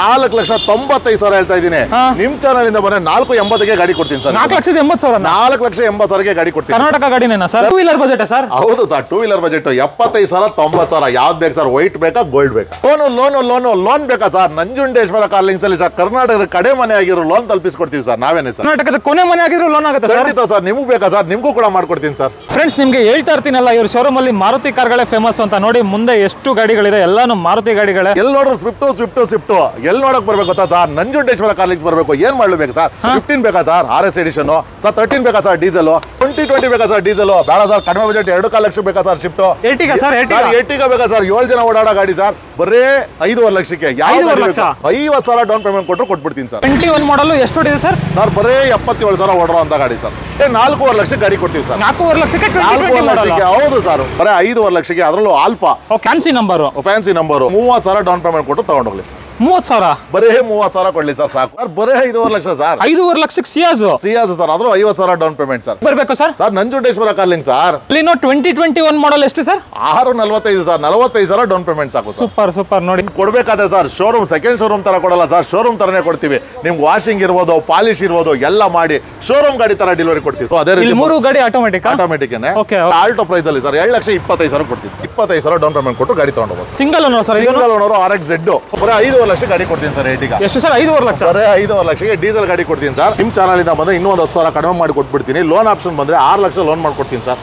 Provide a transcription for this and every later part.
4,95,000 ಹೇಳ್ತಾ ಇದ್ದೀನಿ. ನಿಮ್ ಚಾನಲ್ ಇಂದ ಬಂದ್ರೆ 4,80,000 ಗಾಡಿ ಕೊಡ್ತೀನಿ ಸರ್. 4,80,000 4,80,000 ಗಾಡಿ ಕೊಡ್ತೀನಿ. ಕರ್ನಾಟಕ ಗಾಡಿನೇನಾ sir? Two wheeler budget sir? ಹೌದು ಸರ್, ಟೂ ವೀಲರ್ ಬಜೆಟ್ 75,000 90,000 ಯಾವ್ದು ಬೇಕು ಸರ್? ವೈಟ್ ಬೇಕಾ ಗೋಲ್ಡ್ ಬೇಕಾ? ಲೋನ್ ಬೇಕಾ ಸರ್? ನಂಜುಂಡೇಶ್ವರ ಕಾರ್ಲಿಂಗ್ಸ್ ಅಲ್ಲಿ ಸರ್ ಕರ್ನಾಟಕದ ಕಡೆ ಮನೆ ಆಗಿರೋ ಲೋನ್ ತಲುಪಿಸ್ಕೊಡ್ತೀವಿ ಸರ್ ನಾವೇನೆ ಸರ್. ಕರ್ನಾಟಕದ ಕೊನೆ ಮನೆ ಆಗಿರೋ ಲೋನ್ ಆಗುತ್ತೆ ಸರ್? ಖಂಡಿತ ಸರ್. ನಿಮ್ಗೆ ಬೇಕಾ ಸರ್? ನಿಮ್ಗೂ ಕೂಡ ಮಾಡ್ಕೊಡ್ತೀನಿ ಸರ್. ಫ್ರೆಂಡ್ಸ್, ನಿಮ್ಗೆ ಹೇಳ್ತಾ ಇರ್ತೀನಲ್ಲ, ಇವ್ರ ಶೋರೂಮ್ ಅಲ್ಲಿ ಮಾರುತಿ ಕಾರ್ಗಳೇ ಫೇಮಸ್ ಅಂತ. ನೋಡಿ ಮುಂದೆ ಎಷ್ಟು ಗಾಡಿಗಳಿದೆ, ಎಲ್ಲಾನು ಮಾರುತಿ ಗಾಡಿಗಳೇ. ಎಲ್ಲಿ ನೋಡ್ರು ಸ್ವಿಫ್ಟ್ ಎಲ್ಲಿ ನೋಡಕ್ ಬರ್ಬೇಕು ಗೊತ್ತಾ ಸರ್? ನಂಜುಂಡೇಶ್ವರ ಕಾರ್ಲಿಂಗ್ಸ್ ಬರ್ಬೇಕು. ಏನ್ ಮಾಡ್ಬೇಕು ಸರ್? 15 ಬೇಕಾ ಸರ್ RS ಎಡಿಷನ್ ಸರ್? 13 ಬೇಕಾ ಸರ್ ಡೀಸೆಲ್? 2020 ಬೇಕಾ ಸರ್ ಡೀಸೆಲ್? ಬೇಡ ಸರ್, ಕಡಿಮೆ ಬಜೆಟ್ 2.5 ಲಕ್ಷ ಬೇಕಾ sir shift? Ertiga sir? Ertiga ಬೇಕಾ ಸರ್? 7 ಜನ ಓಡಾಡೋ ಗಾಡಿ ಸರ್, ಬರೇ 5.5 ಲಕ್ಷಕ್ಕೆ 50,000 ಡೌನ್ ಪೇಮೆಂಟ್ ಕೊಟ್ಟರು ಕೊಟ್ಬಿಡ್ತೀನಿ ಸರ್. 21 ಮಾಡಲ್ ಎಷ್ಟು ಹೊಡಿದೆ ಸರ್? ಸರ್ ಬರೇ 77,000 ಓಡರೋ ಅಂತ ಗಾಡಿ ಸರ್. 4.5 ಲಕ್ಷಕ್ಕೆ ಗಾಡಿ ಕೊಡ್ತೀವಿ ಸರ್. 4.5 ಲಕ್ಷಕ್ಕೆ 4.5 ಲಕ್ಷಕ್ಕೆ? ಹೌದು ಸರ್, ಬರೇ 5.5 ಲಕ್ಷಕ್ಕೆ. ಅದರಲ್ಲೂ alpha fancy number 30,000 down payment ಕೊಟ್ಟು ತಗೊಂಡೋಗ್ಲಿ ಸರ್. 30,000? ಬರೇ 30,000 ಕೊಡ್ಲಿ ಸರ್ ಸಾಕು. ಬರೇ 5.5 ಲಕ್ಷ ಸರ್. 5.5 ಲಕ್ಷಕ್ಕೆ ಸಿಯಾಜ್ ಸರ್, ಅದ್ರೂ 50,000 ಡೌನ್ ಪೇಮೆಂಟ್ ಸರ್. ಬರ್ಬೇಕು sir? Sir Nanjundeshwara Carling sir. 2021 model ಎಷ್ಟು ಸರ್? 645 ಸರ್. 45,000 ಡೌನ್ ಪೇಮೆಂಟ್ ಸಾಕು. ಸೂಪರ್ ನೋಡಿ. ಕೊಡ್ಬೇಕಾದ್ರೆ ಸರ್ ಶೋರೂಮ್ ಸೆಕೆಂಡ್ ಶೋರೂಮ್ ತರ ಕೊಡಲ್ಲ ಸರ್, ಶೋರೂಮ್ ತರನೇ ಕೊಡ್ತೀವಿ. ನಿಮ್ಗೆ ವಾಷಿಂಗ್ ಇರ್ಬೋದು, ಪಾಲಿಶ್ ಇರ್ಬೋದು, ಎಲ್ಲ ಮಾಡಿ ಶೋರೂಮ್ ಗಾಡಿ ತರ ಡೆಲಿವರಿ ಕೊಡ್ತೀವಿ. ಸೊ ಅದೇ ರೀತಿ 3 ಗಾಡಿ ಆಟೋಮೆಟಿಕ್ ಆಲ್ಟೋ ಪ್ರೈಸ್ ಅಲ್ಲಿ ಸರ್ 7,25,000 ಕೊಡ್ತೀವಿ. 25,000 ಡೌನ್ ಪೇಮೆಂಟ್ ಕೊಟ್ಟು ಗಾಡಿ ತಗೊಂಡು single owner sir? Single owner RX Z ಬರೀ 5.5 ಲಕ್ಷ ಗಾಡಿ ಕೊಡ್ತೀನಿ ಸರ್. Ertiga ಎಷ್ಟು ಸರ್? 5.5 ಲಕ್ಷ? ಬರೀ 5.5 ಲಕ್ಷಕ್ಕೆ ಡೀಸೆಲ್ ಗಾಡಿ ಕೊಡ್ತೀನಿ ಸರ್. ನಿಮ್ ಚಾನಲ್ ಇಂದ ಬಂದ್ರೆ ಇನ್ನೂ 10,000 ಕಡಿಮೆ ಮಾಡಿ ಕೊಟ್ಬಿಡ್ತೀನಿ. ಲೋನ್ ಆಪ್ಷನ್ ಬಂದ್ರೆ 6 ಲಕ್ಷ ಲೋನ್ ಮಾಡ್ಕೊಡ್ತೀನಿ ಸರ್.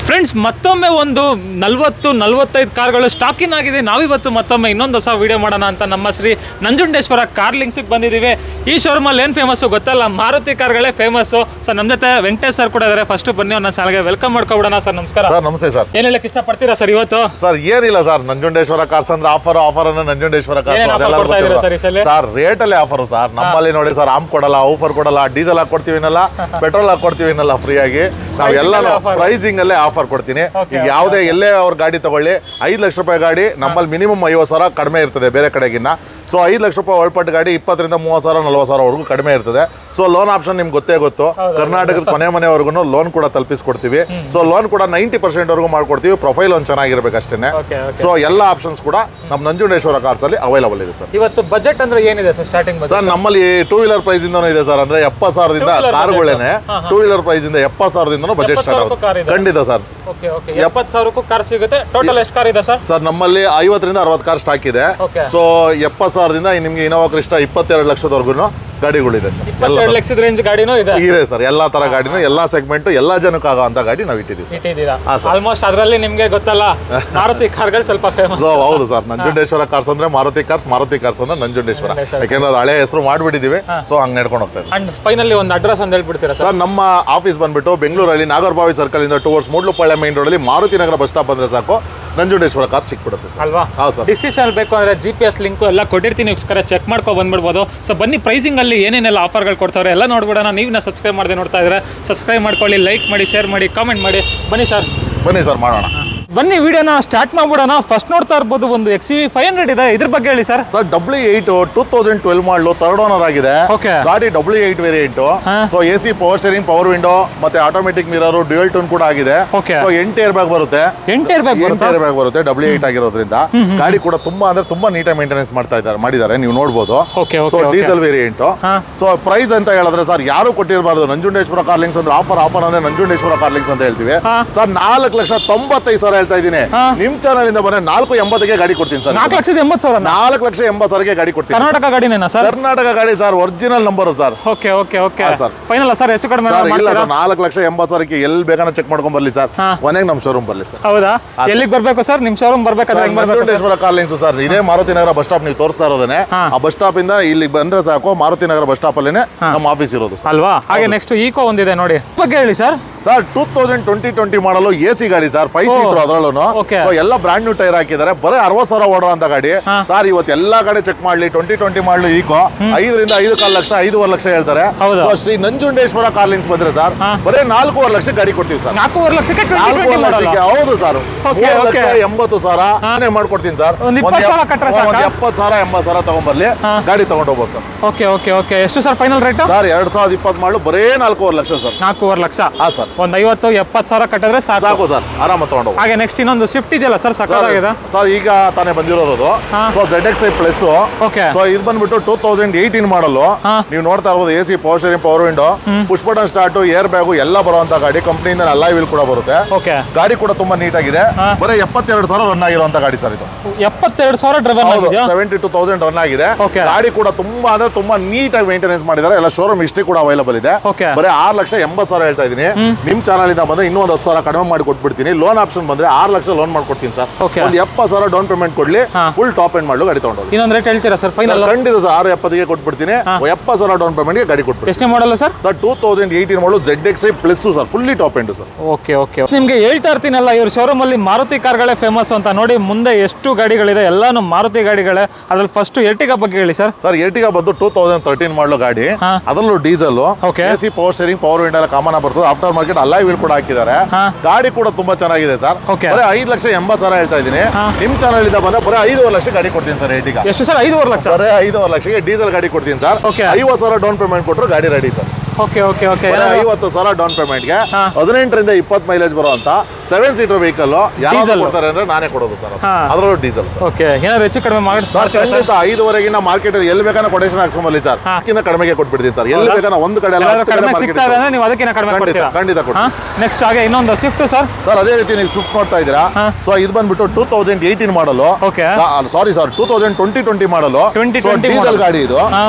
ಫ್ರೆಂಡ್ಸ್, ಮತ್ತೊಮ್ಮೆ ಒಂದು 40-45 ಕಾರ್ಗಳು ಸ್ಟಾಕಿನ್ ಆಗಿದೆ. ನಾವಿವತ್ತು ಮತ್ತೊಮ್ಮೆ ಇನ್ನೊಂದು ಹೊಸ ವಿಡಿಯೋ ಮಾಡೋಣ ಅಂತ ನಮ್ಮ ಶ್ರೀ ನಂಜುಂಡೇಶ್ವರ ಕಾರ್ಲಿಂಗ್ಸಿಗೆ ಬಂದಿದ್ದೀವಿ. ಈ ಶೋರೂಮಲ್ಲಿ ಏನು ಫೇಮಸ್ಸು ಗೊತ್ತಲ್ಲ, ಮಾರುತಿ ಕಾರ್ಗಳೇ ಫೇಮಸ್ಸು. ಸರ್ ನಮ್ಮ ಜೊತೆ ವೆಂಕಟೇಶ್ ಸರ್ ಕೂಡ ಇದ್ದಾರೆ. ಫಸ್ಟ್ ಬನ್ನಿ ಅವ್ರನ್ನ ಚಾನಲ್ಗೆ ವೆಲ್ಕಮ್ ಮಾಡ್ಕೊಬಿಡೋಣ. ಸರ್ ನಮಸ್ಕಾರ. ಸರ್ ನಮಸ್ತೆ ಸರ್. ಏನು ಹೇಳಕ್ಕೆ ಇಷ್ಟಪಡ್ತೀರಾ ಸರ್ ಇವತ್ತು? ಸರ್ ಏನಿಲ್ಲ ಸರ್, ನಂಜುಂಡೇಶ್ವರ ಕಾರ್ಸ್ ಅಂದ್ರೆ ಆಫರ್ ಅನ್ನ ನಂಜುಂಡೇಶ್ವರ ಕಾರ್ಸ್ ಸರ್ ರೇಟ್ ಅಲ್ಲಿ ಆಫರ್ ಸರ್. ನಮ್ಮಲ್ಲಿ ನೋಡಿ ಸರ್, ಆಮ್ ಕೊಡಲ್ಲ, ಆಫರ್ ಕೊಡಲ್ಲ, ಡೀಸೆಲ್ ಹಾಕೊಡ್ತೀವಿ ಅನ್ನಲ್ಲ, ಪೆಟ್ರೋಲ್ ಹಾಕೊಡ್ತೀವಿ ಅನ್ನಲ್ಲ, ಫ್ರೀ ಆಗಿ ನಾವೆಲ್ಲ ಪ್ರೈಸಿಂಗ್ ಅಲ್ಲೇ ಆಫರ್ ಕೊಡ್ತೀನಿ. ಈಗ ಯಾವುದೇ ಎಲ್ಲೇ ಅವ್ರ ಗಾಡಿ ತಗೊಳ್ಳಿ, 5 ಲಕ್ಷ ರೂಪಾಯಿ ಗಾಡಿ ನಮ್ಮಲ್ಲಿ ಮಿನಿಮಮ್ 50,000 ಕಡಿಮೆ ಇರ್ತದೆ ಬೇರೆ ಕಡೆಗಿನ್ನ. ಸೊ 5 ಲಕ್ಷ ರೂಪಾಯಿ ಒಳಪಟ್ಟು ಗಾಡಿ 20,000 30,000 40,000 ಕಡಿಮೆ ಇರ್ತದೆ. ಸೊ ಲೋನ್ ಆಪ್ಷನ್ ನಿಮ್ಗೆ ಗೊತ್ತೇ ಗೊತ್ತು. ಕರ್ನಾಟಕದ ಕೊನೆ ಮನೆವರೆಗೂ ಲೋನ್ ಕೂಡ ತಲುಪಿಸ್ಕೊಡ್ತೀವಿ. ಸೊ ಲೋನ್ ಕೂಡ 90% ವರೆಗೂ ಮಾಡ್ಕೊಡ್ತೀವಿ. ಪ್ರೊಫೈಲ್ ಒಂದು ಚೆನ್ನಾಗಿರ್ಬೇಕು ಅಷ್ಟೇ. ಸೊ ಎಲ್ಲ ಆಪ್ಷನ್ಸ್ ಕೂಡ ನಮ್ಮ ನಂಜುಂಡೇಶ್ವರ ಕಾರ್ಸ್ ಅಲ್ಲಿ ಅವೈಲಬಲ್ ಇದೆ ಸರ್. ಇವತ್ತು ಬಜೆಟ್ ಅಂದ್ರೆ ಏನಿದೆ ಸರ್? ಸ್ಟಾರ್ಟಿಂಗ್ ಸರ್ ನಮ್ಮಲ್ಲಿ ಟೂ ವೀಲರ್ ಪ್ರೈಸ್ ಇಂದನೂ ಇದೆ ಸರ್. ಅಂದ್ರೆ 70,000 ಕಾರ್ಗಳೇನೆ ಟೂ ವೀಲರ್ ಪ್ರೈಸ್ ಇಂದ 70,000 ಬಜೆಟ್ ಸ್ಟಾರ್ಟ್ ಆಗುತ್ತೆ. ಖಂಡಿತ ಸರ್. 70,000 ಕಾರ್ ಸಿಗುತ್ತೆ. ಟೋಟಲ್ ಎಷ್ಟು ಕಾರ್ ಇದೆ ಸರ್? ಸರ್ ನಮ್ಮಲ್ಲಿ 50ರಿಂದ 60 ಕಾರ್ ಸ್ಟಾಕ್ ಇದೆ. ಸೊ 70,000ದಿಂದ ನಿಮ್ಗೆ ಇನೋವಾ ಕ್ರಿಸ್ಟಾ 22 ಲಕ್ಷದವರೆಗೂ ಗಾಡಿಗಳಿದೆ ಸರ್. 22 ಲಕ್ಷದ ರೇಂಜ್ ಗಾಡಿನೂ ಇದೆ ಸರ್. ಎಲ್ಲಾ ತರ ಗಾಡಿನೂ, ಎಲ್ಲಾ ಸೆಗ್ಮೆಂಟ್, ಎಲ್ಲಾ ಜನಕ್ಕೆ ಆಗೋ ಅಂತ ಗಾಡಿ ನಾವು ಇಟ್ಟಿದ್ದೀವಿ. ಆಲ್ಮೋಸ್ಟ್ ಅದರಲ್ಲಿ ನಿಮ್ಗೆ ಗೊತ್ತಲ್ಲ, ಮಾರುತಿ ಕಾರ್ಗಳು ಸ್ವಲ್ಪ ಫೇಮಸ್. ಹೌದು ಸರ್, ನಂಜುಂಡೇಶ್ವರ ಕಾರ್ಸ್ ಅಂದ್ರೆ ಮಾರುತಿ ಕಾರ್ಸ್, ಮಾರುತಿ ಕಾರ್ಸ್ ಅಂದ್ರೆ ನಂಜುಂಡೇಶ್ವರ. ಯಾಕೆಂದ್ರೆ ಅದು ಹಳೆ ಹೆಸರು ಮಾಡ್ಬಿಟ್ಟಿದೀವಿ. ಸೊ ಹಂಗ್ ನಡ್ಕೊಂಡು ಹೋಗ್ತಾ ಇದೆ. ಅಂಡ್ ಫೈನಲಿ ಒಂದು ಅಡ್ರೆಸ್ ಒಂದು ಹೇಳ್ಬಿಡ್ತೀರಾ ಸರ್? ನಮ್ಮ ಆಫೀಸ್ ಬಂದ್ಬಿಟ್ಟು ಬೆಂಗಳೂರಲ್ಲಿ ನಾಗರಬಾವಿ ಸರ್ಕಲ್ ಇಂದ ಟುವರ್ಡ್ಸ್ ಮೂಡ್ಲುಪಾಳ್ಯ ಮೈನ್ ರೋಡ್ ಅಲ್ಲಿ ಮಾರುತಿ ನಗರ ಬಸ್ ಸ್ಟಾಪ್ ಬಂದ್ರೆ ಸಾಕು, ನಂಜುಂಡೇಶ್ವರ ಕಾರ್ ಸಿಕ್ಬಿಡುತ್ತೆ ಸರ್. ಅಲ್ವಾ? ಹೌದು ಸರ್. ಡಿಸಿಷನ್ ಬೇಕು ಅಂದ್ರೆ GPS ಲಿಂಕ್ ಎಲ್ಲ ಕೊಟ್ಟಿರ್ತೀನಿ, ಚೆಕ್ ಮಾಡ್ಕೊ ಬಂದ್ಬಿಡ್ಬೋದು. ಸೊ ಬನ್ನಿ, ಪ್ರೈಸಿಂಗ್ ಅಲ್ಲಿ ಏನೇನೆಲ್ಲ ಆಫರ್ಗಳು ಕೊಡ್ತಾರೆ ಎಲ್ಲ ನೋಡ್ಬಿಡೋಣ. ನೀವು ಸಬ್ಸ್ಕ್ರೈಬ್ ಮಾಡದೆ ನೋಡ್ತಾ ಇದ್ರೆ ಸಬ್ಸ್ಕ್ರೈಬ್ ಮಾಡ್ಕೊಳ್ಳಿ, ಲೈಕ್ ಮಾಡಿ, ಶೇರ್ ಮಾಡಿ, ಕಾಮೆಂಟ್ ಮಾಡಿ. ಬನ್ನಿ ಸರ್ ಮಾಡೋಣ. ಬನ್ನಿ ವಿಡಿಯೋನ ಸ್ಟಾರ್ಟ್ ಮಾಡ್ಬಿಡೋಣ. ಫಸ್ಟ್ ನೋಡ್ತಾ ಇರ್ಬೋದು, ಒಂದು XUV 500 ಇದೆ. ಇದ್ರ ಬಗ್ಗೆ ಹೇಳಿ ಸರ್. ಸರ್ W8 2012 ಮಾಡಲು ಥರ್ಡ್ ಓನರ್ ಆಗಿದೆ ಗಾಡಿ. W8 variant. So AC power steering, power window, ಮತ್ತೆ ಆಟೋಮೆಟಿಕ್ ಮಿರರ್, ಡ್ಯುಯಲ್ ಟೋನ್ ಕೂಡ ಆಗಿದೆ. ಸೊ 8 ಏರ್ ಬ್ಯಾಗ್ ಬರುತ್ತೆ. 8 ಏರ್ ಬ್ಯಾಗ್ ಬರುತ್ತೆ W8 ಆಗಿರೋದ್ರಿಂದ. ಗಾಡಿ ಕೂಡ ತುಂಬಾ ಅಂದ್ರೆ ತುಂಬಾ ನೀಟಾಗಿ ಮೇಂಟೆನೆನ್ಸ್ ಮಾಡಿದ್ದಾರೆ, ನೀವು ನೋಡಬಹುದು. So diesel variant. So price ಅಂತ ಹೇಳಿದ್ರೆ ಸರ್ ಯಾರು ಕೊಟ್ಟಿರಬಾರ್ದು. ನಂಜುಂಡೇಶ್ವರ ಕಾರ್ಲಿಂಗ್ಸ್ ಅಂದ್ರೆ ಆಫರ್ ಅಂದ್ರೆ ನಂಜುಂಡೇಶ್ವರ ಕಾರ್ಲಿಂಗ್ಸ್ ಅಂತ ಹೇಳ್ತೀವಿ ಸರ್. 4,95,000 ಹೇಳ್ತಾ ಇದ್ದೀನಿ. ನಿಮ್ ಚಾನಲ್ ಇಂದ ಬಂದ್ರೆ 4.80,000 ಗಾಡಿ ಕೊಡ್ತೀನಿ ಸರ್. 4,80,000? 4,80,000 ಗಾಡಿ ಕೊಡ್ತೀನಿ. ಕರ್ನಾಟಕ ಗಾಡಿನೇನಾ ಸರ್? ಕರ್ನಾಟಕ ಗಾಡಿ sir, original number sir. Okay final sir, ಹೆಚ್ಚು ಕಡಿಮೆ ಇಲ್ಲ ಸರ್. 4,80,000 ಎಲ್ಲಿ ಬೇಕಾದ್ರೆ ಚೆಕ್ ಮಾಡ್ಕೊಂಡ್ ಬರ್ಲಿ ಸರ್. ಕೊನೆಗೆ ನಮ್ಮ ಶೋರೂಮ್ ಬರ್ಲಿ ಸರ್. ಹೌದಾ? ಎಲ್ಲಿಗೆ ಬರ್ಬೇಕು ಸರ್? ನಿಮ್ ಶೋರೂಮ್ ಬರ್ಬೇಕಾದ್ರೆ ನಂಜುಂಡೇಶ್ವರ ಕಾರ್ಲಿಂಗ್ಸ್ ಸರ್. ಇದೇ ಮಾರುತಿ ನಗರ ಬಸ್ ಸ್ಟಾಪ್ ನೀವು ತೋರಿಸ್ತಾ ಇರೋದೇನೆ. ಆ ಬಸ್ ಸ್ಟಾಪ್ ಇಂದ ಇಲ್ಲಿ ಬಂದ್ರೆ ಸಾಕು, ಮಾರುತಿ ನಗರ ಬಸ್ ಸ್ಟಾಪ್ ಅಲ್ಲೇನೆ ನಮ್ಮ ಆಫೀಸ್ ಇರೋದು ಅಲ್ವಾ? ಹಾಗೆ ನೆಕ್ಸ್ಟ್ ಈಕೋ ಒಂದಿದೆ ನೋಡಿ, ಬಗ್ಗೆ ಹೇಳಿ ಸರ್. ಸರ್ 2020 ಮಾಡಲು AC ಗಾಡಿ ಸರ್, 5 ಸೀಟರ್ ಅದರಲ್ಲೂ. ಸೊ ಎಲ್ಲ ಬ್ರಾಂಡ್ ನ್ಯೂ ಟೈರ್ ಹಾಕಿದ್ದಾರೆ. ಬರೀ 60,000 ಓಡೋ ಅಂತ ಗಾಡಿ ಸರ್. ಇವತ್ತು ಎಲ್ಲಾ ಕಡೆ ಚೆಕ್ ಮಾಡ್ಲಿ, 2020 ಮಾಡಲು ಈಕೋ 5ರಿಂದ 5.5 ಲಕ್ಷ 5.5 ಲಕ್ಷ ಹೇಳ್ತಾರೆ. ಶ್ರೀ ನಂಜುಂಡೇಶ್ವರ ಕಾರ್ಲಿಂಗ್ಸ್ ಬಂದ್ರೆ ಸರ್ ಬರೀ 4.5 ಲಕ್ಷ ಗಾಡಿ ಕೊಡ್ತೀವಿ ಸರ್. 4.5 ಲಕ್ಷಕ್ಕೆ? ಹೌದು ಸರ್. 3,80,000 ಮಾಡ್ಕೊಡ್ತೀನಿ ಸರ್. 70,000 80,000 ತಗೊಂಡ್ಬರ್ಲಿ, ಗಾಡಿ ತಗೊಂಡ್ ಹೋಗ್ಬೋದು ಸರ್. ಓಕೆ ಎಷ್ಟು ಸರ್ ಫೈನಲ್ ರೇಟ್? ಸರ್ 2020 ಮಾಡಲು ಬರೀ 4.5 ಲಕ್ಷ ಸರ್. 4.5 ಲಕ್ಷ? ಹಾ ಸರ್. ಒಂದು 50,000 70,000 ಕಟ್ಟಿದ್ರೆ ಸಾಕು ಸರ್, ಆರಾಮ ತಗೊಂಡು. ಹಾಗೆ ನೆಕ್ಸ್ಟ್ ಇನ್ನೊಂದು ಸ್ವಿಫ್ಟ್ ಇದೆಯಲ್ಲ ಸರ್, ಸಕ್ಕತ್ತಾಗಿದೆ ಸರ್. ಈಗ ತಾನೇ ಬಂದಿರೋದು so ZXi plus. Okay. So ಇದು ಬಂದ್ಬಿಟ್ಟು 2018 ಮಾಡಲ್. ನೀವು ನೋಡ್ತಾ ಇರ್ಬೋದು AC power steering, power window, push button start, air bag ಎಲ್ಲ ಬರುವಂತ ಗಾಡಿ. ಕಂಪ್ನಿಯಿಂದ ಅಲಾಯ್ ವೀಲ್ ಕೂಡ ಬರುತ್ತೆ. ಓಕೆ. ಗಾಡಿ ಕೂಡ ತುಂಬಾ ನೀಟ್ ಆಗಿದೆ. ಬರೀ 72,000 ರನ್ ಆಗಿರುವಂತ ಗಾಡಿ ಸರ್ ಇದು. 72,000 ಡ್ರೈವರ್ ಆಗಿದೆ. 72,000 ರನ್ ಆಗಿದೆ. Okay. ಗಾಡಿ ಕೂಡ ತುಂಬಾ ಅಂದ್ರೆ ತುಂಬಾ ನೀಟ್ ಆಗಿ ಮೇಂಟೆನೆನ್ಸ್ ಮಾಡಿದ್ದಾರೆ. ಎಲ್ಲ ಶೋರೂಮ್ ಹಿಸ್ಟ್ರಿ ಕೂಡ ಅವೈಲೇಬಲ್ ಇದೆ. Okay. ಬರೀ 6,80,000 ಹೇಳ್ತಾ ಇದೀನಿ. ನಿಮ್ ಚಾನಲ್ ಇಂದ ಬಂದ್ರೆ ಇನ್ನೂ 10,000 ಕಡಿಮೆ ಮಾಡಿ ಕೊಟ್ಬಿಡ್ತೀನಿ. ಲೋನ್ ಆಪ್ಷನ್ ಬಂದ್ರೆ 6 ಲಕ್ಷ ಲೋನ್ ಮಾಡ್ಕೊಡ್ತೀನಿ ಸರ್. Okay. ಒಂದು 70,000 ಡೌನ್ ಪೇಮೆಂಟ್ ಕೊಡ್ಲಿ, ಫುಲ್ ಟಾಪ್ ಎಂಡ್ ಮಾಡಲು ಗಾಡಿ ತಗೊಂಡು. ಇನ್ನೊಂದು ರೇಟ್ ಹೇಳ್ತೀರಾ ಸರ್ ಫೈನಲ್? ಖಂಡಿತ ಸರ್ 670 ಕೊಟ್ಬಿಡ್ತೀನಿ. 70,000 ಡೌನ್ ಪೇಮೆಂಟ್ ಗೆ ಗಾಡಿ ಕೊಟ್ಬಿಡ್ತೀನಿ. ಎಷ್ಟೇ ಮಾಡಲ್ಲ ಸರ್? ಸರ್ 2018 ಮಾಡಲು ZXi plus sir, fully top end sir. Okay okay. ನಿಮ್ಗೆ ಹೇಳ್ತಾ ಇರ್ತೀನಲ್ಲ, ಇವ್ರ ಶೋರೂಮ್ ಅಲ್ಲಿ ಮಾರುತಿ ಕಾರ್ಗಳೇ ಫೇಮಸ್ ಅಂತ. ನೋಡಿ ಮುಂದೆ ಎಷ್ಟು ಗಾಡಿಗಳಿದೆ, ಎಲ್ಲಾನು ಮಾರುತಿ ಗಾಡಿಗಳೇ. ಅದ್ರಲ್ಲಿ ಫಸ್ಟ್ ಎರ್ಟಿಗಾ ಬಗ್ಗೆ ಹೇಳಿ ಸರ್. ಸರ್ ಎರ್ಟಿಗಾ ಬಂದು 2013 ಮಾಡಲು ಗಾಡಿ. ಅದರಲ್ಲೂ diesel, Okay. AC power steering, power window ಎಲ್ಲ ಕಾಮನ್ ಬರ್ತದೆ. ಆಫ್ಟರ್ ಮಾರ್ಕೆಟ್ ಅಲಾಯ್ ವೀಲ್ ಕೂಡ ಹಾಕಿದ್ದಾರೆ. ಗಾಡಿ ಕೂಡ ತುಂಬಾ ಚೆನ್ನಾಗಿದೆ ಸರ್. Okay. ಬರೀ 5,80,000 ಹೇಳ್ತಾ ಇದೀನಿ. ನಿಮ್ ಚಾನಲ್ ಇಂದ ಬಂದ್ರೆ ಬರೀ 5,5 ಲಕ್ಷ ಗಾಡಿ ಕೊಡ್ತೀನಿ ಸರ್. ಎರ್ಟಿಗಾ ಎಷ್ಟು ಸರ್? 5,5 ಲಕ್ಷ. ಬರೀ 5,5 ಲಕ್ಷಕ್ಕೆ ಡೀಸೆಲ್ ಗಾಡಿ ಕೊಡ್ತೀನಿ ಸರ್. Okay. 50,000 ಡೌನ್ ಪೇಮೆಂಟ್ ಕೊಟ್ಟರು ಗಾಡಿ ready sir. Okay okay okay. 50,000 down ಪೇಮೆಂಟ್ಗೆ 18 ರಿಂದ 20 ಮೈಲೇಜ್ ಬರುವಂತ 7 ಸೀಟರ್ ವೆಹಿಕಲ್ ಯಾರು ಕೊಡ್ತಾರೆ ಅಂದ್ರೆ ನಾನೇ ಕೊಡೋದು ಸರ್. ಅದರಲ್ಲೂ ಡೀಸೆಲ್ ಸರ್. ಓಕೆ. ಏನಾದ್ರು ಹೆಚ್ಚು ಕಡಿಮೆ ಮಾಡಿ ಸರ್ ಖಂಡಿತ 5,500 ಮಾರ್ಕೆಟ್ ಎಲ್ಲಿ ಬೇಕಾದ್ರೆ ಕೊಟೇಶನ್ ಹಾಕ್ಸ್ಕೊಂಬಲ್ಲಿ ಸರ್. ಅದಕ್ಕಿಂತ ಕಡಿಮೆಗೆ ಕೊಟ್ಬಿಡ್ತೀನಿ ಸರ್. ಎಲ್ಲಿ ಬೇಕಾದ್ರೆ ಒಂದು ಕಡೆ ಕಡಿಮೆ ಸಿಗ್ತಾ ಇದೆ ಅಂದ್ರೆ ನೀವು ಅದಕ್ಕಿಂತ ಕಡಿಮೆ ಕೊಡ್ತೀರಾ? ಖಂಡಿತ ಕೊಡ್ತೀನಿ. ನೆಕ್ಸ್ಟ್ ಹಾಗೆ ಇನ್ನೊಂದು ಸ್ವಿಫ್ಟ್ ಸರ್. ಸರ್ ಅದೇ ರೀತಿ ನೀವು ಸ್ವಿಫ್ಟ್ ನೋಡ್ತಾ ಇದ್ದೀರಾ. ಸೊ ಇದು ಬಂದ್ಬಿಟ್ಟು 2018 ಮಾಡಲು. ಓಕೆ. ಸಾರಿ ಸರ್ 2020 ಮಾಡಲು. 2020 ಡೀಸೆಲ್ ಗಾಡಿ ಇದು.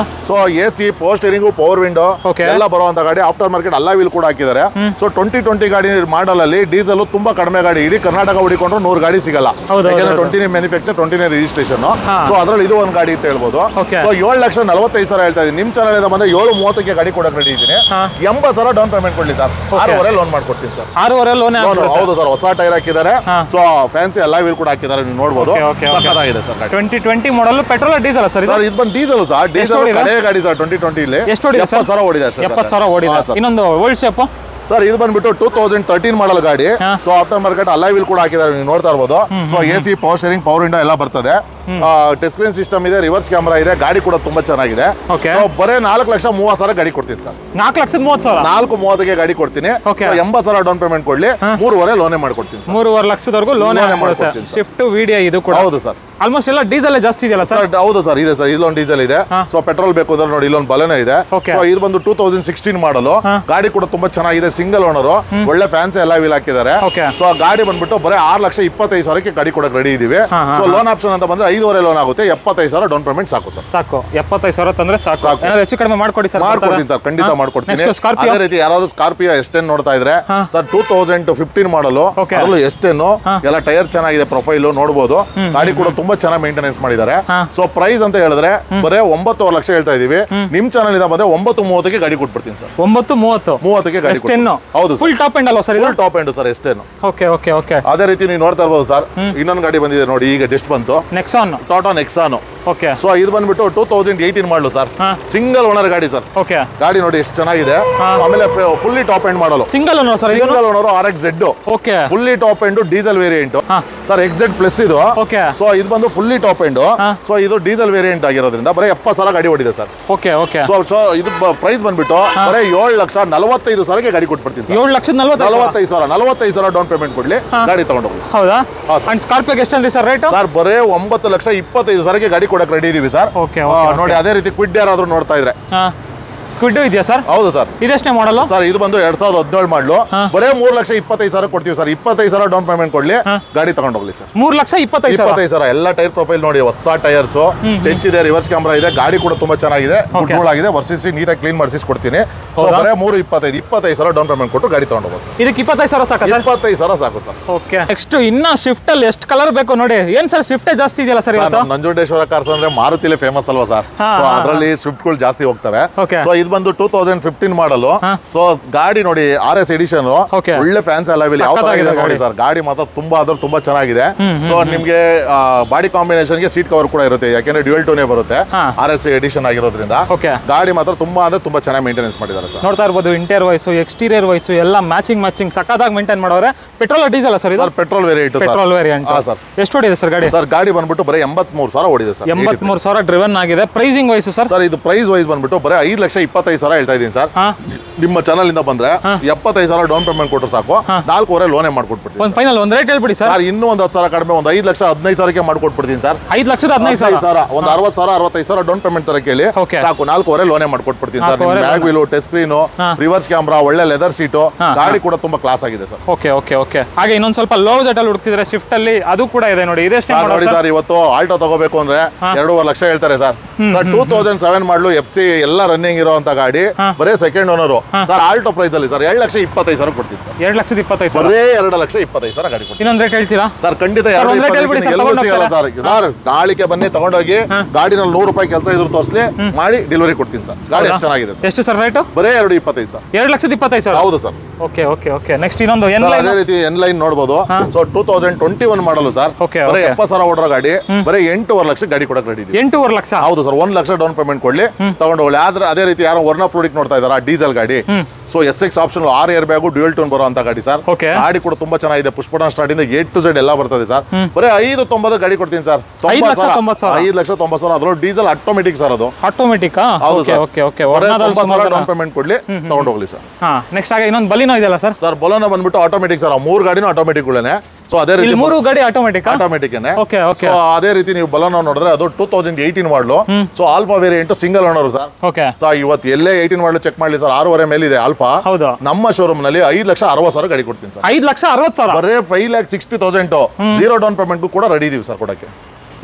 So AC power steering, power window ಎಲ್ಲ ಬರುವಂತ ಗಾಡಿ. ಆಫ್ಟರ್ ಮಾರ್ಕೆಟ್ ಅಲ್ಲ ವೀಲ್ ಕೂಡ ಹಾಕಿದ್ದಾರೆ. ಸೊ 2020 ಗಾಡಿ ಮಾಡಲ್ ಅಲ್ಲಿ ಡೀಸೆಲ್ ತುಂಬಾ ಕಡಿಮೆ ಗಾಡಿ. ಇಡೀ ಕರ್ನಾಟಕ ಹುಡಿಕೊಂಡ್ರು 100 ಗಾಡಿ ಸಿಗಲ್ಲ. ಯಾಕಂದ್ರೆ 20 ಮ್ಯಾನುಫ್ಯಾಕ್ಚರ್, 20 ರಿಜಿಸ್ಟ್ರೇಷನ್. ಸೊ ಅದ್ರಲ್ಲಿ ಇದು ಒಂದು ಗಾಡಿ ಅಂತ ಹೇಳ್ಬೋದು. ಸೊ 7,45,000 ಹೇಳ್ತಾ ಇದೀನಿ. ನಿಮ್ ಚಾನಲ್ ಇಂದ ಬಂದ್ರೆ 7,30ಗೆ ಗಾಡಿ ಕೊಡಕ್ ರೆಡಿ ಇದ್ದೀನಿ. 80,000 ಡೌನ್ ಪೇಮೆಂಟ್ ಕೊಡ್ಲಿ ಸರ್. 6,500 ಲೋನ್ ಮಾಡ್ಕೊಡ್ತೀನಿ ಸರ್. 6,500 ಲೋನ್? ಹೌದು ಸರ್. ಹೊಸ ಟೈರ್ ಹಾಕಿದ್ದಾರೆ. ಸೊ ಫ್ಯಾನ್ಸಿ ಎಲ್ಲ ವೀಲ್ ಕೂಡ ಹಾಕಿದ್ದಾರೆ, ನೀವು ನೋಡಬಹುದು. ಸಕ್ಕತ್ತಾಗಿದೆ ಸರ್. 2020 ಮಾಡಲ್ ಪೆಟ್ರೋಲ್ ಡೀಸೆಲ್ ಸರ್? ಸರ್ ಇದು ಬಂದು ಡೀಸೆಲ್ ಸರ್. ಡೀಸೆಲ್ ಕಡೆ ಗಾಡಿ ಸರ್. 2020 ಇಲ್ಲಿ ಎಷ್ಟು ಓಡಿದೆ? 70,000 ಓಡಿದೆ ಅಷ್ಟೇ. 70,000 ಓಡಿದೆ. ಇನ್ನೊಂದು ಓಲ್ಡ್ ಶೇಪ್ ಸರ್ ಇದು ಬಂದ್ಬಿಟ್ಟು 2013 ಮಾಡಲ್ ಗಾಡಿ. So after market alloy wheel ಕೂಡ ಹಾಕಿದ್ದಾರೆ, ನೀವು ನೋಡ್ತಾ ಇರ್ಬೋದು. So AC power steering, power window ಎಲ್ಲ ಬರ್ತದೆ. ಟಚ್ ಸ್ಕ್ರೀನ್ ಸಿಸ್ಟಮ್ ಇದೆ, ರಿವರ್ಸ್ ಕ್ಯಾಮ್ರಾ ಇದೆ. ಗಾಡಿ ಕೂಡ ತುಂಬಾ ಚೆನ್ನಾಗಿದೆ. ಸೊ ಬರೇ 4,30,000 ಗಾಡಿ ಕೊಡ್ತೀನಿ ಸರ್. 4,30,000? 4,30,000 ಗಾಡಿ ಕೊಡ್ತೀನಿ. 80,000 ಡೌನ್ ಪೇಮೆಂಟ್ ಕೊಡ್ಲಿ, 3,500 ಲೋನೇ ಮಾಡ್ಕೊಡ್ತೀನಿ ಸರ್. 3,500 ಲಕ್ಷದವರೆಗೂ ಲೋನ್ ಮಾಡ್ಕೊಡ್ತೀನಿ. ಸ್ವಿಫ್ಟ್ ವಿಡಿಯೋ ಇದು ಕೂಡ? ಹೌದು ಸರ್. ಆಲ್ಮೋಸ್ಟ್ ಎಲ್ಲ ಡೀಸೆಲ್ ಜಾಸ್ತಿ ಇದೆಯಲ್ಲ ಸರ್? ಹೌದು ಸರ್, ಇದೆ ಸರ್. ಇಲ್ಲೊಂದು ಡೀಸೆಲ್ ಇದೆ. ಸೊ ಪೆಟ್ರೋಲ್ ಬೇಕು ಅಂದ್ರೆ ನೋಡಿ ಇಲ್ಲೊಂದು ಬಲೆನೋ ಇದೆ. ಸೊ ಇದು ಬಂದು 2016 ಮಾಡಲು. ಗಾಡಿ ಕೂಡ ತುಂಬಾ ಚೆನ್ನಾಗಿದೆ. ಸಿಂಗಲ್ ಓನರ್, ಒಳ್ಳೆ ಫ್ಯಾನ್ಸಿ ಎಲ್ಲ ವೀಲ್ ಹಾಕಿದ್ದಾರೆ. ಸೊ ಗಾಡಿ ಬಂದ್ಬಿಟ್ಟು ಬರೀ 6,25,000 ಗಾಡಿ ಕೊಡಕ್ ರೆಡಿ ಇದೀವಿ. ಸೊ ಲೋನ್ ಆಪ್ಷನ್ ಅಂತ ಬಂದ್ರೆ 5,500 ಲೋನ್ ಆಗುತ್ತೆ. 75,000 ಡೌನ್ ಪೇಮೆಂಟ್ ಸಾಕು ಸರ್. ಸಾಕು. 75,000 ತಂದ್ರೆ ಸಾಕು. ಏನಾದ್ರು ಹೆಚ್ಚು ಕಡಿಮೆ ಮಾಡ್ಕೊಡಿ ಸರ್. ಮಾಡ್ಕೊಡ್ತೀನಿ ಸರ್, ಖಂಡಿತ ಮಾಡ್ಕೊಡ್ತೀನಿ. ಅದೇ ರೀತಿ ಯಾರಾದ್ರೂ ಸ್ಕಾರ್ಪಿಯೋ S10 ನೋಡ್ತಾ ಇದ್ರೆ ಸರ್, 2015 ಮಾಡಲು. ಅದರಲ್ಲೂ S10 ಎಲ್ಲ ಟೈರ್ ಚೆನ್ನಾಗಿದೆ, ಪ್ರೊಫೈಲ್ ನೋಡಬಹುದು. ಗಾಡಿ ಕೂಡ ತುಂಬಾ ಚೆನ್ನಾಗಿ ಮೇಂಟೆನೆನ್ಸ್ ಮಾಡಿದ್ದಾರೆ. ಸೊ ಪ್ರೈಸ್ ಅಂತ ಹೇಳಿದ್ರೆ ಬರೇ 9,500,000 ಲಕ್ಷ ಹೇಳ್ತಾ ಇದೀವಿ. ನಿಮ್ ಚಾನಲ್ ಇಂದ ಬಂದ್ರೆ 9,30,000 ಗಾಡಿ ಕೊಟ್ಬಿಡ್ತೀನಿ ಸರ್. 9,30,000 ಗಾಡಿ S10? ಹೌದು. ಫುಲ್ ಟಾಪ್ ಎಂಡ್ ಅಲ್ವಾ sir? Full top end sir S10. Okay okay okay. ಅದೇ ರೀತಿ ನೀವು ನೋಡ್ತಾ ಇರ್ಬೋದು ಸರ್, ಇನ್ನೊಂದು ಗಾಡಿ ಬಂದಿದೆ ನೋಡಿ, ಈಗ ಜಸ್ಟ್ ಬಂತು. ನೆಕ್ಸಾನ್, ಟಾಟಾ ನೆಕ್ಸಾನ್. ಓಕೆ. ಸೊ ಇದು ಬಂದ್ಬಿಟ್ಟು 2018 ಮಾಡಲು ಸರ್. ಸಿಂಗಲ್ ಓನರ್ ಗಾಡಿ ಸರ್. ಓಕೆ. ಗಾಡಿ ನೋಡಿ ಎಷ್ಟು ಚೆನ್ನಾಗಿದೆ. ಆಮೇಲೆ ಫುಲ್ಲಿ ಟಾಪ್ ಎಂಡ್ ಮಾಡಲು. Single owner sir? Single owner RXZ. Okay. Fully top end diesel variant sir. XZ plus ಇದು. ಓಕೆ. ಸೊ ಇದು ಬಂದು ಫುಲ್ಲಿ ಟಾಪ್ ಎಂಡ್. ಸೊ ಇದು ಡೀಸೆಲ್ ವೇರಿಯಂಟ್ ಆಗಿರೋದ್ರಿಂದ ಬರೀ 70,000 ಗಾಡಿ ಓಡಿದೆ ಸರ್. Okay okay. ಸೊ ಇದು ಪ್ರೈಸ್ ಬಂದ್ಬಿಟ್ಟು ಬರೀ 7,45,000 ಗಾಡಿ ಕೊಟ್ಬಿಡ್ತೀನಿ ಸರ್. 7,45,000? 45,000 ಡೌನ್ ಪೇಮೆಂಟ್ ಕೊಡ್ಲಿ, ಗಾಡಿ ತಗೊಂಡು ಹೋಗಿ. ಹೌದಾ? ಅಂಡ್ ಸ್ಕಾರ್ಪಿಯೋಗೆ ಎಷ್ಟಂದ್ರಿ ಸರ್ ರೇಟ್? ಸರ್ ಬರೇ 9,25,000 ಗಾಡಿ ಕೊಡಕ್ ರೆಡಿ ಇದೀವಿ ಸರ್. ಓಕೆ. ನೋಡಿ ಅದೇ ರೀತಿ ಕ್ವಿಡ್ ಯಾರಾದ್ರೂ ನೋಡ್ತಾ ಇದ್ರೆ ಕ್ವಿಡ್ ಇದೆಯಾ ಸರ್? ಹೌದು ಸರ್. ಇದೆಷ್ಟೇ ಮಾಡಲ್ಲ ಸರ್? ಇದು ಬಂದು 2017 ಮಾಡಲು. ಬರೇ 3,25,000 ಕೊಡ್ತೀವಿ ಸರ್. 25,000 ಡೌನ್ ಪೇಮೆಂಟ್ ಕೊಡ್ಲಿ, ಗಾಡಿ ತಗೊಂಡು ಹೋಗ್ಲಿ ಸರ್. 3,25,000? ಎಲ್ಲ ಟೈರ್ ಪ್ರೊಫೈಲ್ ನೋಡಿ, ಹೊಸ ಟೈರ್ಸ್, ಟೆಂಚ್ ಇದೆ, ರಿವರ್ಸ್ ಕ್ಯಾಮ್ರಾ ಇದೆ. ಗಾಡಿ ಕೂಡ ತುಂಬಾ ಚೆನ್ನಾಗಿದೆ, ಆಗಿದೆ. ವರ್ಸಿಸಿ ನೀಟಾಗಿ ಕ್ಲೀನ್ ಮಾಡಿಸಿ ಕೊಡ್ತೀನಿ. ಬರೇ 3,25,000 ಡೌನ್ ಪೇಮೆಂಟ್ ಕೊಟ್ಟು ಗಾಡಿ ತಗೊಂಡು ಹೋಗ್ಬೋದು ಸರ್. ಇದಕ್ಕೆ 25,000 ಸಾಕು ಸರ್? 25,000 ಸಾಕು ಸರ್. ಓಕೆ. ನೆಕ್ಸ್ಟ್ ಇನ್ನ ಸ್ವಿಫ್ಟ್ ಅಲ್ಲಿ ಎಷ್ಟು ಕಲರ್ ಬೇಕು ನೋಡಿ. ಏನ್ ಸರ್ ಸ್ವಿಫ್ಟ್ ಜಾಸ್ತಿ ಇದೆಯಲ್ಲ ಸರ್ ಇವತ್ತು? ನಂಜುಂಡೇಶ್ವರ ಕಾರ್ಸ್ ಅಂದ್ರೆ ಮಾರುತಿಲೇ ಫೇಮಸ್ ಅಲ್ವಾ ಸರ್? ಸೊ ಅದರಲ್ಲಿ ಸ್ವಿಫ್ಟ್ ಗಳು ಜಾಸ್ತಿ ಹೋಗ್ತವೆ. ಸೊ ಇದು ಬಂದು 2015 ಮಾಡಲು. ಸೊ ಗಾಡಿ ನೋಡಿ RS ಎಡಿಷನ್, ಒಳ್ಳೆ ಫ್ಯಾನ್ಸ್ ಎಲ್ಲ ನೋಡಿ ಸರ್. ಗಾಡಿ ಮಾತ್ರ ತುಂಬಾ ಆದ್ರೂ ತುಂಬಾ ಚೆನ್ನಾಗಿದೆ. ಸೊ ನಿಮ್ಗೆ ಬಾಡಿ ಕಾಂಬಿನೇಷನ್ ಗೆ ಸೀಟ್ ಕವರ್ ಕೂಡ ಇರುತ್ತೆ, ಯಾಕೆಂದ್ರೆ ಡ್ಯುಯಲ್ ಟೋನೇ ಬರುತ್ತೆ RS ಎಡಿಷನ್ ಆಗಿರೋದ್ರಿಂದ. ಗಾಡಿ ಮಾತ್ರ ತುಂಬಾ ಅಂದ್ರೆ ತುಂಬಾ ಚೆನ್ನಾಗಿ ಮೇಂಟೆನೆನ್ಸ್ ಮಾಡಿದ್ದಾರೆ ಸರ್. ನೋಡ್ತಾ ಇರ್ಬೋದು ಇಂಟೀರಿಯರ್ ವೈಸು, ಎಕ್ಸ್ಟೀರಿಯರ್ ವೈಸು ಎಲ್ಲ ಮ್ಯಾಚಿಂಗ್ ಸಕ್ಕತ್ತಾಗಿ ಮೇಂಟೈನ್ ಮಾಡೋರೆ. Petrol diesel sir? ಇದು petrol variant. Petrol variant sir. ಎಷ್ಟು ಓಡಿದೆ ಸರ್ ಗಾಡಿ? ಸರ್ ಗಾಡಿ ಬಂದ್ಬಿಟ್ಟು ಬರೀ 83,000 ಓಡಿದೆ ಸರ್. 83,000 ಡ್ರಿವನ್ ಆಗಿದೆ. Pricing wise sir? ಸರ್ ಇದು ಪ್ರೈಸ್ ವೈಸ್ ಬಂದ್ಬಿಟ್ಟು ಬರೀ 5,20,000 25,000 ಹೇಳ್ತಾ ಇದೀನಿ ಸರ್. ನಿಮ್ಮ ಚಾನಲ್ ಇಂದ ಬಂದ್ರೆ 75,000 ಡೌನ್ ಪೇಮೆಂಟ್ ಕೊಟ್ಟರು ಸಾಕು, 4.5 ಲೋನೇ ಮಾಡ್ಕೊಟ್ಬಿಡ್ತೀನಿ. ಒಂದು ಫೈನಲ್ ಒಂದು ರೇಟ್ ಹೇಳ್ಬಿಡಿ ಸರ್. ಇನ್ನೂ ಒಂದು 10,000 ಕಡಿಮೆ, ಒಂದು 5,15,000ಕ್ಕೆ ಮಾಡ್ಕೊಟ್ಬಿಡ್ತೀನಿ ಸರ್. 5,15,000 ಒಂದು 60,000 65,000 ಡೌನ್ ಪೇಮೆಂಟ್ ತರ ಕೇಳಿ ಸಾಕು, 4.5 ಲೋನೇ ಮಾಡ್ಕೊಟ್ಬಿಡ್ತೀನಿ sir. Bag wheel, touch screen, reverse camera, ಒಳ್ಳೆ ಲೆದರ್ ಸೀಟು, ಗಾಡಿ ಕೂಡ ತುಂಬಾ ಕ್ಲಾಸ್ ಆಗಿದೆ ಸರ್. Okay okay okay. ಹಾಗೆ ಇನ್ನೊಂದು ಸ್ವಲ್ಪ ಲೋ ಬಜೆಟ್ ಅಲ್ಲಿ ಹುಡುಕ್ತಿದ್ರೆ ಸ್ವಿಫ್ಟ್ ಅಲ್ಲಿ ಅದು ಕೂಡ ಇದೆ ನೋಡಿ. ಇದೆಷ್ಟೇ ನೋಡಿ ಸರ್, ಇವತ್ತು ಆಲ್ಟೋ ತಗೋಬೇಕು ಅಂದ್ರೆ 2.5 ಲಕ್ಷ ಹೇಳ್ತಾರೆ ಸರ್. 2007 ಮಾಡಲು FC ಎಲ್ಲ ರನ್ನಿಂಗ್ ಇರುವಂತ ಗಾಡಿ, ಬರೇ second owner sir. Alto price ಅಲ್ಲಿ ಸರ್ 2,25,000 ಕೊಡ್ತೀನಿ ಸರ್. 2,25,000 ಬರೇ 2,25,000 ಗಾಡಿ ಕೊಡ್ತೀನಿ. ಇನ್ನೊಂದು ರೇಟ್ ಹೇಳ್ತೀರಾ ಸರ್? ಖಂಡಿತ ಸರ್. ನಾಳಿಕೆ ಬನ್ನಿ ತಗೊಂಡೋಗಿ, ಗಾಡಿನಲ್ಲಿ 100 ರೂಪಾಯಿ ಕೆಲಸ ಇದ್ರು ತೋರಿಸ್ಲಿ, ಮಾಡಿ ಡೆಲಿವರಿ ಕೊಡ್ತೀನಿ ಸರ್. ಗಾಡಿ ಎಷ್ಟು ಚೆನ್ನಾಗಿದೆ ಸರ್. ಎಷ್ಟು ಸರ್ ರೇಟ್? ಬರೇ 2,25,000 ಸರ್. 2,25,000 ಹೌದು sir. Okay okay okay. Next ಇನ್ನೊಂದು ಅದೇ ರೀತಿ ಎನ್ ಲೈನ್ ನೋಡಬಹುದು. ಸೊ 2021 ಮಾಡಲು ಸರ್, ಬರೇ 70,000 ಓಡೋ ಗಾಡಿ, ಬರೇ 8.5 ಲಕ್ಷ ಗಾಡಿ ಕೊಡಕ್ ರೆಡಿ ಇದೆ. 8.5 ಲಕ್ಷ? ಹೌದು ಸರ್. 1 ಲಕ್ಷ ಡೌನ್ ಪೇಮೆಂಟ್ ಕೊಡ್ಲಿ, ತಗೊಂಡು ಹೋಗ್ಲಿ. ಆದ್ರೆ ಅದೇ ರೀತಿ ಯಾರೋ ವರ್ನಾ ಫ್ಲೂಡಿಕ್ ನೋಡ್ತಾ ಇದಾರ, ಡೀಸೆಲ್ ಗಾಡಿ. So SX option 6 air bag, dual tone ಬರುವಂತ ಗಾಡಿ ಸರ್. ಗಾಡಿ ಕೂಡ ತುಂಬಾ ಚೆನ್ನಾಗಿದೆ. ಪುಷ್ಪಣ ಸ್ಟಾರ್ಟ್ ಇಂದ A to Z ಎಲ್ಲ ಬರ್ತದೆ ಸರ್. ಬರೇ 5,90,000 ಗಾಡಿ ಕೊಡ್ತೀನಿ ಸರ್. 5,90,000 ಅದ್ರಲ್ಲಿ ಡೀಸೆಲ್ ಆಟೋಮೆಟಿಕ್ ಸರ್. ಅದು ಆಟೋಮೆಟಿಕ್? ಹೌದು sir. Okay okay. 90,000 down payment ಕೊಡ್ಲಿ, ತಗೊಂಡು ಹೋಗ್ಲಿ ಸರ್. ನೆಕ್ಸ್ಟ್ ಆಗ ಇನ್ನೊಂದು ಬಲಿನೋ ಇದೆಯಲ್ಲ ಸರ್? ಸರ್ ಬೊಲೊನೋ ಬಂದ್ಬಿಟ್ಟು ಆಟೋಮೆಟಿಕ್ ಸರ್. 3 ಗಾಡಿನೂ ಆಟೋಮೆಟಿಕ್ ಗಳೇನೆ. ಸೊ ಅದೇ ರೀತಿ 3 ಗಾಡಿ ಆಟೋಮೆಟಿಕ್? Okay okay. ಅದೇ ರೀತಿ ನೀವು ಬೊಲೊನೋ ನೋಡಿದ್ರೆ ಅದು 2018 ಮಾಡಲು. So alpha variant single owner sir. Okay. So ಇವತ್ತು ಎಲ್ಲೇ 18 ಮಾಡಲು ಚೆಕ್ ಮಾಡ್ಲಿ ಸರ್, 6.5 ಮೇಲೆ ಇದೆ ಆಲ್ಫಾ. ಹೌದು. ನಮ್ಮ ಶೋರೂಮ್ ನಲ್ಲಿ 5,60,000 ಗಾಡಿ ಕೊಡ್ತೀನಿ ಸರ್. 5,60,000? ಬರೇ 5,60,000 0 ಡೌನ್ ಪೇಮೆಂಟ್ ಕೂಡ ರೆಡಿ ಇದೀವಿ ಸರ್ ಕೊಡಕ್ಕೆ.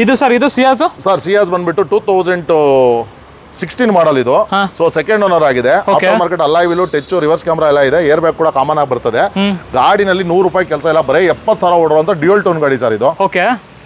ಇದು ಸರ್, ಇದು ಸಿಯಾಜ್ ಸರ್. ಸಿಯಾಜ್ ಬಂದ್ಬಿಟ್ಟು 2016 ಮಾಡಲ್ ಇದು. ಸೊ ಸೆಕೆಂಡ್ ಓನರ್ ಆಗಿದೆ. After market alloy wheel, touch, reverse camera ಎಲ್ಲ ಇದೆ. ಏರ್ ಬ್ಯಾಗ್ ಕೂಡ ಕಾಮನ್ ಆಗಿ ಬರ್ತದೆ. ಗಾಡಿನಲ್ಲಿ 100 ರೂಪಾಯಿ ಕೆಲಸ ಇಲ್ಲ, ಬರೇ 70,000 ಓಡುವಂತ ಡ್ಯೂಯಲ್ ಟೋನ್ ಗಾಡಿ ಸರ್ ಇದು. ಓಕೆ.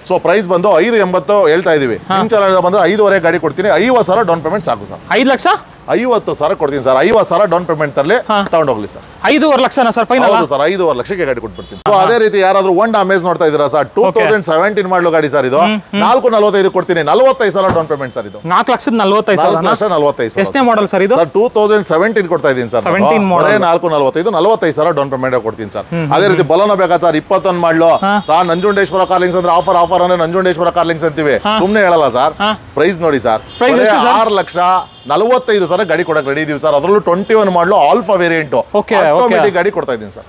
ಸೊ ಪ್ರೈಸ್ ಬಂದು 5,80 ಹೇಳ್ತಾ ಇದೀವಿ. ನಿಮ್ ಚಾನಲ್ ಬಂದ್ರೆ 5.5 ಗಾಡಿ ಕೊಡ್ತೀನಿ. 50,000 ಡೌನ್ ಪೇಮೆಂಟ್ ಸಾಕು ಸರ್. 5,50,000 ಕೊಡ್ತೀನಿ ಸರ್. 50,000 ಡೌನ್ ಪೇಮೆಂಟ್ ತರಲಿ, ತಗೊಂಡು ಹೋಗ್ಲಿ ಸರ್. 5.5 ಲಕ್ಷನಾ ಸರ್ ಫೈನಲ್? ಹೌದು ಸರ್. 5.5 ಲಕ್ಷಕ್ಕೆ ಗಾಡಿ ಕೊಟ್ಬಿಡ್ತೀನಿ. ಸೊ ಅದೇ ರೀತಿ ಯಾರಾದ್ರೂ ಹೋಂಡಾ ಅಮೇಜ್ ನೋಡ್ತಾ ಇದ್ದೀರಾ ಸರ್, 2017 ಮಾಡಲು ಗಾಡಿ ಸರ್. ಇದು 4,45 ಕೊಡ್ತೀನಿ. 45,000 ಡೌನ್ ಪೇಮೆಂಟ್ ಸರ್. ಇದು 4,45,000. ಎಷ್ಟನೇ ಮಾಡಲ್ ಸರ್ ಇದು? ಸರ್ 2017 ಕೊಡ್ತಾ ಇದೀನಿ ಸರ್. 4,45 45,000 ಡೌನ್ ಪೇಮೆಂಟ್ ಕೊಡ್ತೀನಿ ಸರ್. ಅದೇ ರೀತಿ ಬೊಲೊನೋ ಬೇಕಾ ಸರ್? 21 ಮಾಡಲು ಸರ್. ನಂಜುಂಡೇಶ್ವರ ಕಾರ್ಲಿಂಗ್ಸ್ ಅಂದ್ರೆ ಆಫರ್ ಅಂದ್ರೆ ನಂಜುಂಡೇಶ್ವರ ಕಾರ್ಲಿಂಗ್ಸ್ ಅಂತೀವಿ, ಸುಮ್ನೆ ಹೇಳಲ್ಲ ಸರ್. ಪ್ರೈಸ್ ನೋಡಿ ಸರ್, 6,45,000 ಗಾಡಿ ಕೊಡಕ್ ರೆಡಿ ಇದೀವಿ ಸರ್. ಅದರಲ್ಲೂ 21 ಮಾಡಲು ಆಲ್ಫಾ ವೇರಿಯಂಟ್ ಆಟೋಮೆಟಿಕ್ ಗಾಡಿ ಕೊಡ್ತಾ ಇದೀನಿ ಸರ್.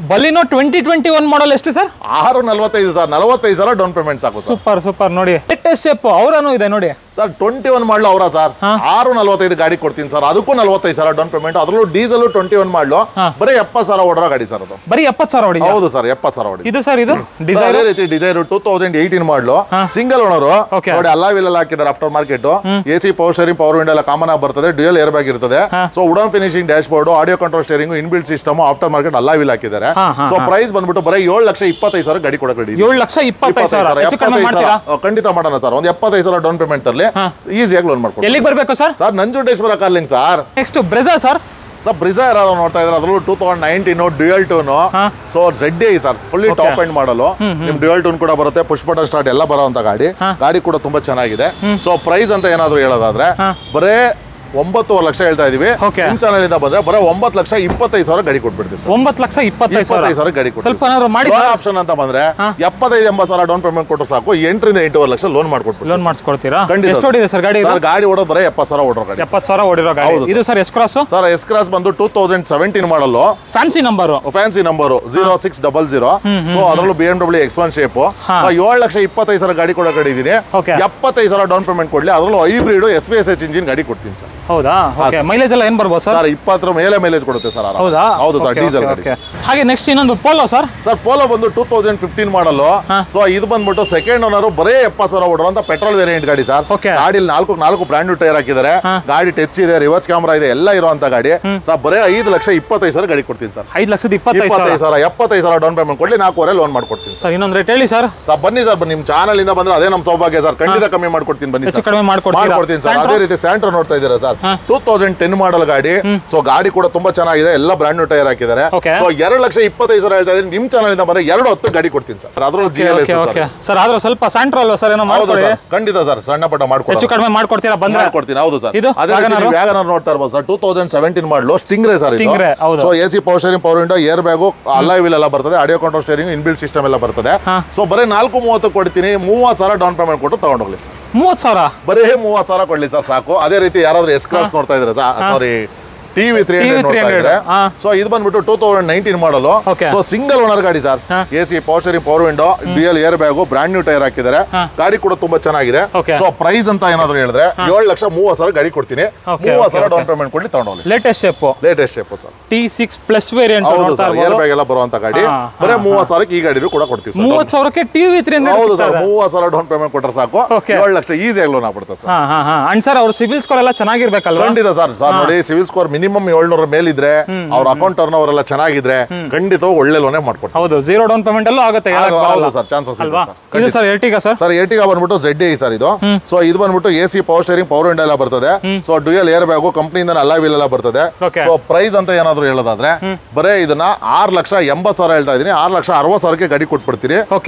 ಬಲಿನೋ 2021 ಮಾಡಲ್ ಎಷ್ಟು ಸರ್? 6,45 ಸರ್. 45,000 ಡೌನ್ ಪೇಮೆಂಟ್ ಸಾಕು. Super super. ನೋಡಿ ಲೇಟೆಸ್ಟ್ ಶೇಪ್ ಅವರನು ಇದೆ ನೋಡಿ ಸರ್. 21 ಮಾಡಲು ಅವರ ಸರ್. 6,45 ಗಾಡಿ ಕೊಡ್ತೀನಿ ಸರ್. ಅದಕ್ಕೂ 45,000 ಡೌನ್ ಪೇಮೆಂಟ್. ಅದರಲ್ಲೂ ಡೀಸೆಲ್ 21 ಮಾಡಲು ಬರೀ 70,000 ಓಡೋ ಗಾಡಿ ಸರ್. ಅದು ಬರೀ 70,000 ಹೊಡಿ? ಹೌದು ಸರ್, 70,000 ಹೊಡಿ. ಇದು ಸರ್, ಇದು ಡಿಸೈರ್. ಅದೇ ರೀತಿ ಡಿಸೈರ್ 2018 ಮಾಡಲು ಸಿಂಗಲ್ ಓನರ್ ನೋಡಿ. ಅಲಾಯ್ ವೀಲ್ ಎಲ್ಲ ಹಾಕಿದ್ದಾರೆ after market. AC power steering, power window ಎಲ್ಲ ಕಾಮನ್ ಆಗಿ ಬರ್ತದೆ. ಡ್ಯೂಯಲ್ ಏರ್ ಬ್ಯಾಗ್ ಇರ್ತದೆ. So wooden finishing dash board, audio control steering, inbuilt system, after market alloy wheel ಹಾಕಿದ್ದಾರೆ. ಸೊ ಪ್ರೈಸ್ ಬಂದ್ಬಿಟ್ಟು ಬರೀ 7,25,000 ಗಾಡಿ ಕೊಡಕ್ ರೆಡಿ. 7,25,000 ಖಂಡಿತ ಮಾಡೋಣ ಸರ್. ಒಂದು 75,000 ಡೌನ್ ಪೇಮೆಂಟ್ ಅಲ್ಲಿ ಈಸಿಯಾಗಿ ಲೋನ್ ಮಾಡ್ಕೊಡ್ತೀವಿ. ಎಲ್ಲಿಗೆ ಬರಬೇಕು sir? Sir Nanjundeshwara Carling sir. Next Brezza sir. Sir Brezza ಯಾರು ನೋಡ್ತಾ ಇದ್ದಾರೆ, ಅದರಲ್ಲೂ 2019 dual tone. So ZDI sir, fully top end model. ನಿಮ್ ಡ್ಯೂಯಲ್ ಟೋನ್ ಕೂಡ ಬರುತ್ತೆ, ಪುಷ್ ಬಟನ್ ಸ್ಟಾರ್ಟ್ ಎಲ್ಲ ಬರುವಂತ ಗಾಡಿ. ಗಾಡಿ ಕೂಡ ತುಂಬಾ ಚೆನ್ನಾಗಿದೆ. ಸೊ ಪ್ರೈಸ್ ಅಂತ ಏನಾದ್ರು ಹೇಳೋದಾದ್ರೆ ಬರೇ 9.5 ಲಕ್ಷ ಹೇಳ್ತಾ ಇದೀವಿ. ನಿಮ್ ಚಾನಲ್ ಇಂದ ಬಂದ್ರೆ ಬರೀ 9,25,000 ಗಾಡಿ ಕೊಟ್ಬಿಡ್ತೀವಿ. 9,25,000 ಗಾಡಿ ಸ್ವಲ್ಪ ಮಾಡಿ ಆಪ್ಷನ್ ಅಂತ ಬಂದ್ರೆ 75,000 ಡೌನ್ ಪೇಮೆಂಟ್ ಕೊಟ್ಟರು ಸಾಕು. 8ರಿಂದ 8.5 ಲಕ್ಷ ಲೋನ್ ಮಾಡ್ಕೊಡ್ತೀವಿ. ಲೋನ್ ಮಾಡಿಸ್ಕೊಡ್ತೀರಾ? ಎಷ್ಟು ಓಡಿದೆ ಸರ್ ಗಾಡಿ? ಗಾಡಿ ಓಡೋದು ಬರೀ 70,000 ಓಡಿರೋ ಗಾಡಿ. 70,000 ಓಡಿರೋ ಗಾಡಿ. ಇದು ಸರ್ S cross? Sir S cross ಬಂದು 2017 ಮಾಡಲು. Fancy number 0600. ಸೊ ಅದರಲ್ಲೂ BMW X1 ಶೇಪ್. 7,25,000 ಗಾಡಿ ಕೊಡೋ ಗಾಡಿ ಇದೀನಿ. 75,000 ಡೌನ್ ಪೇಮೆಂಟ್ ಕೊಡ್ಲಿ. ಅದರಲ್ಲೂ ಹೈಬ್ರಿಡ್ SVSH ಇಂಜಿನ್ ಗಾಡಿ ಕೊಡ್ತೀನಿ ಸರ್. ಹೌದಾ? ಓಕೆ. ಮೈಲೇಜ್ ಎಲ್ಲ ಏನು ಬರ್ಬೋದು ಸರ್? 20 ಮೇಲೆ ಮೈಲೇಜ್ ಕೊಡುತ್ತೆ ಸರ್. ಹೌದಾ? ಹೌದು ಸರ್, ಡೀಸೆಲ್ ಗಾಡಿ. ಹಾಗೆ ನೆಕ್ಸ್ಟ್ ಇನ್ನೊಂದು ಪೋಲೋ ಸರ್. ಸರ್ ಪೋಲೋ ಬಂದು 2015 ಮಾಡಲು. ಸೊ ಇದು ಬಂದ್ಬಿಟ್ಟು ಸೆಕೆಂಡ್ ಓನರ್, ಬರೇ 70,000 ಓಡುವಂತ ಪೆಟ್ರೋಲ್ ವೇರಿಯಂಟ್ ಗಾಡಿ ಸರ್. ಗಾಡಿಯಲ್ಲಿ 4 ಬ್ರ್ಯಾಂಡ್ ನ್ಯೂ ಟೈರ್ ಹಾಕಿದ್ದಾರೆ. ಗಾಡಿ ಟಚ್ ಇದೆ, ರಿವರ್ಸ್ ಕ್ಯಾಮ್ರಾ ಇದೆ, ಎಲ್ಲ ಇರುವಂತ ಗಾಡಿ ಸರ್. ಬರೇ 5,25,000 ಗಾಡಿ ಕೊಡ್ತೀನಿ ಸರ್. 5,25,000 75,000 ಡೌನ್ ಪೇಮೆಂಟ್ ಕೊಡ್ಲಿ, 4.5 ಲೋನ್ ಮಾಡ್ಕೊಡ್ತೀನಿ ಸರ್. ಇನ್ನೊಂದು ರೇಟ್ ಹೇಳಿ ಸರ್. ಬನ್ನಿ ಸರ್, ನಿಮ್ ಚಾನಲ್ ಇಂದ ಬಂದ್ರೆ ಅದೇ ನಮ್ಮ ಸೌಭಾಗ್ಯ ಸರ್. ಖಂಡಿತ ಕಮ್ಮಿ ಮಾಡ್ಕೊಡ್ತೀನಿ, ಬನ್ನಿ ಸರ್. ಕಡಿಮೆ ಮಾಡ್ಕೊಡ್ತೀನಿ ಸರ್. ಅದೇ ರೀತಿ ಸ್ಯಾಂಟ್ರೋ ನೋಡ್ತಾ ಇದ್ದೀರಾ ಸರ್, 2010 ಮಾಡಲ್ ಗಾಡಿ. ಸೊ ಗಾಡಿ ಕೂಡ ತುಂಬಾ ಚೆನ್ನಾಗಿದೆ, ಎಲ್ಲ ಬ್ರ್ಯಾಂಡ್ ನ್ಯೂ ಟೈರ್ ಹಾಕಿದ್ದಾರೆ. ಸೊ 2,25,000 ಹೇಳ್ತಾ ಇದ್ದೀನಿ. ನಿಮ್ ಚಾನಲ್ ಇಂದ ಬಂದ್ರೆ 2,10 ಗಾಡಿ ಕೊಡ್ತೀನಿ ಸರ್. ಅದರಲ್ಲೂ GLS ಸರ್. ಆದ್ರೂ ಸ್ವಲ್ಪ ಸ್ಯಾಂಟ್ರೋ ಅಲ್ವಾ ಸರ್? ಏನೋ ಮಾಡ್ಕೊಳ್ಳಿ. ಖಂಡಿತ ಸರ್, ಸಣ್ಣ ಪಟ್ಟ ಮಾಡ್ಕೊಡ್ತೀನಿ. ಹೆಚ್ಚು ಕಡಿಮೆ ಮಾಡ್ಕೊಡ್ತೀರಾ ಬಂದ್ರೆ? ಮಾಡ್ಕೊಡ್ತೀನಿ. ಹೌದು ಸರ್. ಅದೇ ರೀತಿ ವ್ಯಾಗನರ್ ನೋಡ್ತಾ ಇರ್ಬೋದು sir, 2017 model Stingray sir. So AC power steering, power window, air bag, alloy wheel ಎಲ್ಲ ಬರ್ತದೆ, audio control steering, inbuilt system ಎಲ್ಲ ಬರ್ತದೆ. ಸೊ ಬರೀ 4,30 ಕೊಡ್ತೀನಿ. 30,000 ಡೌನ್ ಪೇಮೆಂಟ್ ಕೊಟ್ಟು ತಗೊಂಡೋಗ್ಲಿ ಸರ್. 30,000 ಬರೀ 30,000 ಕೊಡ್ಲಿ ಸರ್ ಸಾಕು. ಅದೇ ರೀತಿ ಯಾರಾದ್ರೂ ಎಸ್ ಕ್ರಾಸ್ ನೋಡ್ತಾ ಇದ್ರೆ ಸಾರಿ ಟಿವಿ 300 ನೋಡ್ತಾ ಇದ್ರೆ ಸೊ ಇದು ಬಂದ್ಬಿಟ್ಟು 2019 ಮಾಡಲು ಸೊ ಸಿಂಗಲ್ ಓನರ್ ಗಾಡಿ sir. AC power steering power window dual air bag brand new tyre ಹಾಕಿದ್ದಾರೆ. ಗಾಡಿ ಕೂಡ ತುಂಬಾ ಚೆನ್ನಾಗಿದೆ. ಸೊ ಪ್ರೈಸ್ ಅಂತ ಏನಾದ್ರು ಹೇಳಿದ್ರೆ 7,30,000 ಗಾಡಿ ಕೊಡ್ತೀನಿ. 30,000 ಡೌನ್ ಪೇಮೆಂಟ್ ಕೊಡ್ಲಿ ತಗೊಂಡೋಗಿ. Latest shape sir T6 plus variant ಹೌದು ಸರ್. ಏರ್ ಬ್ಯಾಗ್ ಎಲ್ಲ ಬರುವಂತ ಗಾಡಿ ಬರೀ 30,000ಕ್ಕೆ ಈ ಗಾಡಿ ಕೂಡ ಕೊಡ್ತೀವಿ ಸರ್. 30,000ಕ್ಕೆ TV 300 ಹೌದು ಸರ್. 30,000 ಡೌನ್ ಪೇಮೆಂಟ್ ಕೊಟ್ಟರೆ ಸಾಕು 7,00,000 ಈಸಿಯಾಗಿ ಲೋನ್ ಆಗ್ಬಿಡುತ್ತೆ ಸರ್. ಅಂಡ್ ಸರ್ ಅವ್ರ ಸಿಬಿಲ್ ಸ್ಕೋರ್ ಎಲ್ಲ ಚೆನ್ನಾಗಿರ್ಬೇಕಲ್ವಾ? ಖಂಡಿತ ಸರ್. ನೋಡಿ ಸಿವಿಲ್ ಸ್ಕೋರ್ ಮಿನಿಮಮ್ 700 ಮೇಲಿದ್ರೆ ಅವ್ರ ಅಕೌಂಟ್ ಟರ್ನ್ ಓವರ್ ಎಲ್ಲ ಚೆನ್ನಾಗಿದ್ರೆ ಖಂಡಿತವಾಗಿ ಒಳ್ಳೆ ಲೋನೇ ಮಾಡ್ಕೊಡ್ತಾರೆ. ಹೌದು, 0 ಡೌನ್ ಪೇಮೆಂಟ್ ಅಲ್ಲೂ ಆಗುತ್ತೆ. ಹೌದು ಸರ್, ಚಾನ್ಸಸ್ ಇದೆ ಸರ್. ಇದು ಸರ್ ಎರ್ಟಿಗಾ ಸರ್ ಎರ್ಟಿಗಾ ಬಂದ್ಬಿಟ್ಟು ZDI ಸರ್ ಇದು. ಸೊ ಇದು ಬಂದ್ಬಿಟ್ಟು AC power steering power window ಎಲ್ಲ ಬರ್ತದೆ. ಸೊ ಡ್ಯುಯಲ್ ಏರ್ ಬ್ಯಾಗ್ ಕಂಪನಿಯಿಂದ ಅಲಾ ವೀಲ್ ಎಲ್ಲ ಬರ್ತದೆ. ಸೊ ಪ್ರೈಸ್ ಅಂತ ಏನಾದ್ರು ಹೇಳೋದಾದ್ರೆ ಬರೇ ಇದನ್ನ 6,80,000 ಹೇಳ್ತಾ ಇದೀನಿ. 6,60,000ಕ್ಕೆ ಗಾಡಿ ಕೊಟ್ಬಿಡ್ತೀನಿ.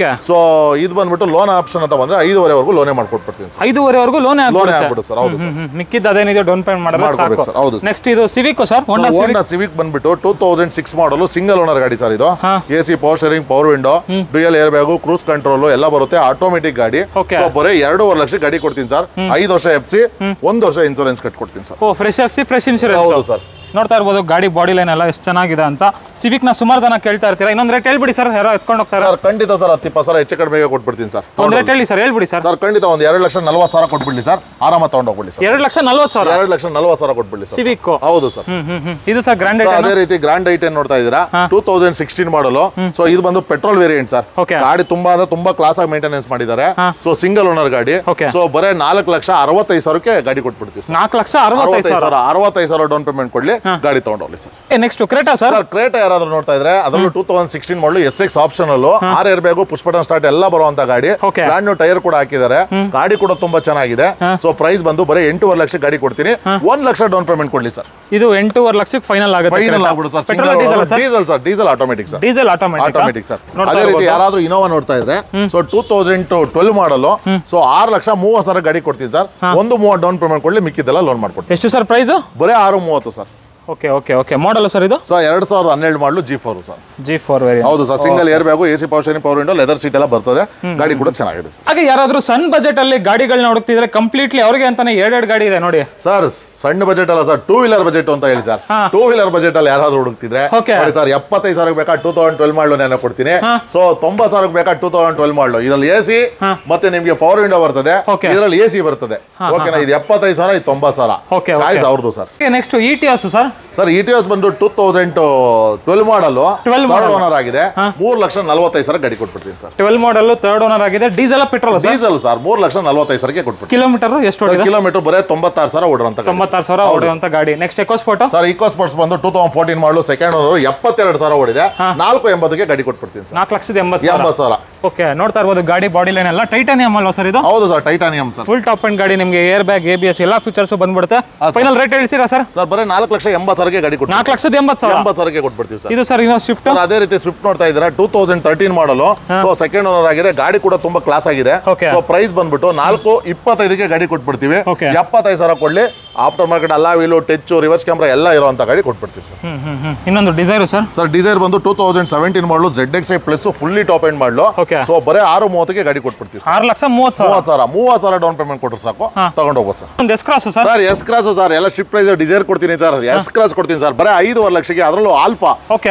ಸೊ ಇದು ಬಂದ್ಬಿಟ್ಟು ಲೋನ್ ಆಪ್ಷನ್ ಅಂತ ಬಂದ್ರೆ 5,500,000 ಲೋನೇ ಮಾಡ್ಕೊಟ್ಬಿಡ್ತೀನಿ ಸರ್. 5,500,000 ಲೋನೇ ಆಗ್ಬಿಡುತ್ತೆ ಸರ್. ಹೌದು ಮಿಕ್ಕಿದ್ದು ಅದೇನಿದೆ ಡೌನ್ ಪೇಮೆಂಟ್ ಮಾಡಿದ್ರೆ ಸಾಕು. ಹೌದು. ನೆಕ್ಸ್ಟ್ ಇದು ಸಿವಿಕ್ ಸರ್, ಹೋಂಡಾ ಸಿವಿಕ್ ಬಂದ್ಬಿಟ್ಟು 2006 ಮಾಡಲು ಸಿಂಗಲ್ ಓನರ್ ಗಾಡಿ ಸರ್ ಇದು. AC power steering power window dual air bag cruise control ಎಲ್ಲ ಬರುತ್ತೆ. ಆಟೋಮೆಟಿಕ್ ಗಾಡಿ. ಸೊ ಬರೀ 2.5 ಲಕ್ಷ ಗಾಡಿ ಕೊಡ್ತೀನಿ ಸರ್. 5 ವರ್ಷ FC 1 ವರ್ಷ ಇನ್ಶೂರೆನ್ಸ್ ಕಟ್ಕೊಡ್ತೀನಿ sir. Fresh FC fresh insurance. ಹೌದು ಸರ್. ನೋಡ್ತಾ ಇರ್ಬೋದು ಗಾಡಿ ಬಾಡಿ ಲೈನ್ ಎಲ್ಲ ಎಷ್ಟು ಚೆನ್ನಾಗಿದೆ ಅಂತ. ಸಿವಿಕ್ ನ ಸುಮಾರು ಜನ ಕೇಳ್ತಾ ಇರ್ತೀರಾ, ಇನ್ನೊಂದು ರೇಟ್ ಹೇಳ್ಬಿಡಿ ಸರ್. ಯಾರೋ ಎತ್ಕೊಂಡು ಹೋಗ್ತಾರೆ ಸರ್. ಖಂಡಿತ ಸರ್ 10,000 ಹೆಚ್ಚು ಕಡಿಮೆ ಕೊಟ್ಬಿಡ್ತೀನಿ ಸರ್. ಒಂದು ರೇಟ್ ಹೇಳಿ ಸರ್, ಹೇಳ್ಬಿಡಿ ಸರ್. ಸರ್ ಖಂಡಿತ ಒಂದು 2,40,000 ಕೊಟ್ಬಿಡ್ಲಿ ಸರ್. ಆರಾಮ ತಗೊಂಡೋಗ್ಬಿಡಿ ಸರ್. 2,40,000 2,40,000 ಕೊಟ್ಬಿಡ್ಲಿ ಸರ್. ಸಿವಿಕ್. ಹೌದು ಸರ್. ಇದು ಸರ್ ಗ್ರ್ಯಾಂಡ್ ಅದೇ ರೀತಿ ಗ್ರ್ಯಾಂಡ್ ಐ 10 ನೋಡ್ತಾ ಇದ್ದೀರಾ 2016 ಮಾಡಲು. ಸೊ ಇದು ಬಂದು ಪೆಟ್ರೋಲ್ ವೇರಿಯಂಟ್ ಸರ್. ಗಾಡಿ ತುಂಬಾ ಕ್ಲಾಸ್ ಆಗಿ ಮೇಂಟೆನೆನ್ಸ್ ಮಾಡಿದ್ದಾರೆ. ಸೊ ಸಿಂಗಲ್ ಓನರ್ ಗಾಡಿ. ಸೊ ಬರೇ 4,65,000ಕ್ಕೆ ಗಾಡಿ ಕೊಟ್ಬಿಡ್ತೀವಿ. 4,65,000 ಡೌನ್ ಪೇಮೆಂಟ್ ಕೊಡ್ಲಿ ಗಾಡಿ ತಗೊಂಡೋಗ್ಲಿ. Next Creta sir. ಕ್ರೇಟಾ ಯಾರಾದ್ರೂ ನೋಡ್ತಾ ಇದ್ರೆ ಅದರಲ್ಲೂ 2016 ಮಾಡಲು SX ಆಪ್ಷನ್ ಅಲ್ಲೂ 6 air bag push button start ಎಲ್ಲ ಬರುವಂತ ಗಾಡಿ. ಬ್ರಾಂಡ್ ನ್ಯೂ ಟೈರ್ ಕೂಡ ಹಾಕಿದ್ದಾರೆ. ಗಾಡಿ ಕೂಡ ತುಂಬಾ ಚೆನ್ನಾಗಿದೆ. ಸೊ ಪ್ರೈಸ್ ಬಂದು ಬರೀ 8.5 ಲಕ್ಷ ಗಾಡಿ ಕೊಡ್ತೀನಿ. 1 ಲಕ್ಷ ಡೌನ್ ಪೇಮೆಂಟ್ ಕೊಡ್ಲಿ ಸರ್. ಇದು 8.5 ಲಕ್ಷಕ್ಕೆ ಫೈನಲ್ ಆಗುತ್ತೆ. ಫೈನಲ್ ಆಗ್ಬಿಡುತ್ತೆ sir. Diesel sir. Diesel automatic sir. Diesel automatic sir. ಅದೇ ರೀತಿ ಯಾರಾದ್ರೂ ಇನೋವಾ ನೋಡ್ತಾ ಇದ್ರೆ ಸೊ 2012 ಮಾಡಲು ಸೊ 6,30,000 ಗಾಡಿ ಕೊಡ್ತೀನಿ ಸರ್. 1.30 ಡೌನ್ ಪೇಮೆಂಟ್ ಕೊಡ್ಲಿ, ಮಿಕ್ಕಿದ್ದೆಲ್ಲ ಲೋನ್ ಮಾಡ್ಕೊಡ್ತೀನಿ. ಎಷ್ಟು ಸರ್ ಪ್ರೈಸ್? ಬರೀ 6.30 ಸರ್. ಓಕೆ ಮಾಡಲ್ಲ ಸರ್ ಇದು? Sir 2012 model G4 sir. G4 variant. ಹೌದು sir. Single air bag AC power steering power window leather seat ಎಲ್ಲ ಬರ್ತದೆ. ಗಾಡಿ ಕೂಡ ಚೆನ್ನಾಗಿದೆ ಸರ್. ಹಾಗೆ ಯಾರಾದ್ರೂ ಸಣ್ಣ ಬಜೆಟ್ ಅಲ್ಲಿ ಗಾಡಿಗಳನ್ನ ಹುಡುಕ್ತಿದ್ರೆ ಕಂಪ್ಲೀಟ್ಲಿ ಅವ್ರಿಗೆ ಅಂತಾನೆ 2 ಗಾಡಿ ಇದೆ ನೋಡಿ ಸರ್. ಸಣ್ಣ ಬಜೆಟ್ ಅಲ್ಲ ಸರ್, 2 ವೀಲರ್ ಬಜೆಟ್ ಅಂತ ಹೇಳಿ ಸರ್. 2 ವೀಲರ್ ಬಜೆಟ್ ಅಲ್ಲಿ ಯಾರಾದ್ರೂ ಹುಡುಕ್ತಿದ್ರೆ ನೋಡಿ ಸರ್, 75,000 ಬೇಕಾ 2012 ಮಾಡಲು ನಾನು ಕೊಡ್ತೀನಿ. ಸೊ 90,000 ಬೇಕಾ 2012 ಮಾಡಲು. ಇದ್ರಲ್ಲಿ AC ಮತ್ತೆ ನಿಮ್ಗೆ ಪವರ್ ವಿಂಡೋ ಬರ್ತದೆ, ಇದರಲ್ಲಿ AC ಬರ್ತದೆ. ಓಕೆನಾ? ಇದು 75,000, ಇದು 90,000 ಚಾಯ್ಸ್ ಅವ್ರದ್ದು sir. Next ETS sir. ETS ಬಂದು 2012 ಮಾಡಲು ಥರ್ಡ್ ಓನರ್ ಆಗಿದೆ. 3,40,000 ಗಾಡಿ ಕೊಟ್ಬಿಡ್ತೀನಿ ಸರ್. 12 ಮಾಡಲ್ ಥರ್ಡ್ ಓನರ್ ಆಗಿದೆ. Diesel petrol? Diesel sir. 3,40,000 ಕೊಟ್ಬಿಡ್ತೀನಿ. ಕಿಲೋಮೀಟರ್ ಎಷ್ಟು ಓಡಿದೆ? ಕಿಲೋಮೀಟರ್ ಬರೇ 96,000 ಓಡಿರೋಂತ 96,000 ಓಡಿರೋಂತ ಗಾಡಿ. Next EcoSport sir. EcoSport ಬಂದು 2014 ಮಾಡಲು ಸೆಕೆಂಡ್ ಓನರ್ 72,000 ಓಡಿದೆ. 480,000 ಗಾಡಿ ಕೊಟ್ಬಿಡ್ತೀನಿ ಸರ್. 4,80,000. ಓಕೆ, ನೋಡ್ತಾ ಇರ್ಬೋದು ಗಾಡಿ ಬಾಡಿ ಲೈನ್ ಎಲ್ಲ ಟೈಟಾನಿಯಂ ಅಲ್ವಾ ಸರ್ ಇದು? ಹೌದು sir, titanium sir. Full top and ಗಾಡಿ. ನಿಮಗೆ ಏರ್ ಬ್ಯಾಗ್ ABS ಎಲ್ಲ ಫೀಚರ್ಸ್ ಬಂದ್ಬಿಡುತ್ತೆ. ಫೈನಲ್ ರೇಟ್ ಹೇಳ್ತೀರಾ ಸರ್? ಸರ್ ಬರೇ 4,80,000 ಗಾಡಿ ಕೊಡ್ತೀನಿ. 4,80,000 ಕೊಟ್ಬಿಡ್ತೀವಿ ಸರ್. ಇದು ಸರ್ ಇನ್ನೂ ಸ್ವಿಫ್ಟ್. ಅದೇ ರೀತಿ ಸ್ವಿಫ್ಟ್ ನೋಡ್ತಾ ಇದ್ದೀರಾ 2013 ಮಾಡಲು. ಸೊ ಸೆಕೆಂಡ್ ಓನರ್ ಆಗಿದೆ. ಗಾಡಿ ಕೂಡ ತುಂಬಾ ಕ್ಲಾಸ್ ಆಗಿದೆ. ಸೊ ಪ್ರೈಸ್ ಬಂದ್ಬಿಟ್ಟು 4,25,000 ಗಾಡಿ ಕೊಟ್ಬಿಡ್ತೀವಿ. 75,000 ಕೊಡ್ಲಿ. ಆಫ್ಟರ್ ಮಾರ್ಕೆಟ್ ಅಲಾ ವೀಲು ಟಚ್ ರಿವರ್ಸ್ ಕ್ಯಾಮ್ರಾ ಎಲ್ಲ ಇರುವಂತ ಗಾಡಿ ಕೊಟ್ಬಿಡ್ತೀವಿ ಸರ್. ಇನ್ನೊಂದು ಡಿಸೈರ್ ಸರ್. ಡಿಸೈರ್ ಬಂದು 2017 ಮಾಡಲು ZXi plus fully top end ಮಾಡಲು. ಸೊ ಬರೇ 6,30,000 ಗಾಡಿ ಕೊಟ್ಬಿಡ್ತೀವಿ. 6,30,000 ಡೌನ್ ಪೇಮೆಂಟ್ ಕೊಟ್ಟರು ಸಾಕು, ತಗೊಂಡು ಹೋಗ್ಬೋದು ಸರ್. ಒಂದು S cross sir. S cross sir. ಎಲ್ಲ ಶಿಫ್ಟ್ ಪ್ರೈಸ್ ಡಿಸೈರ್ ಕೊಡ್ತೀನಿ ಸರ್. ಎಸ್ ಕ್ರಾಸ್ ಕೊಡ್ತೀನಿ ಸರ್ ಬರೇ 5.5 ಲಕ್ಷಕ್ಕೆ. ಅದರಲ್ಲೂ Alpha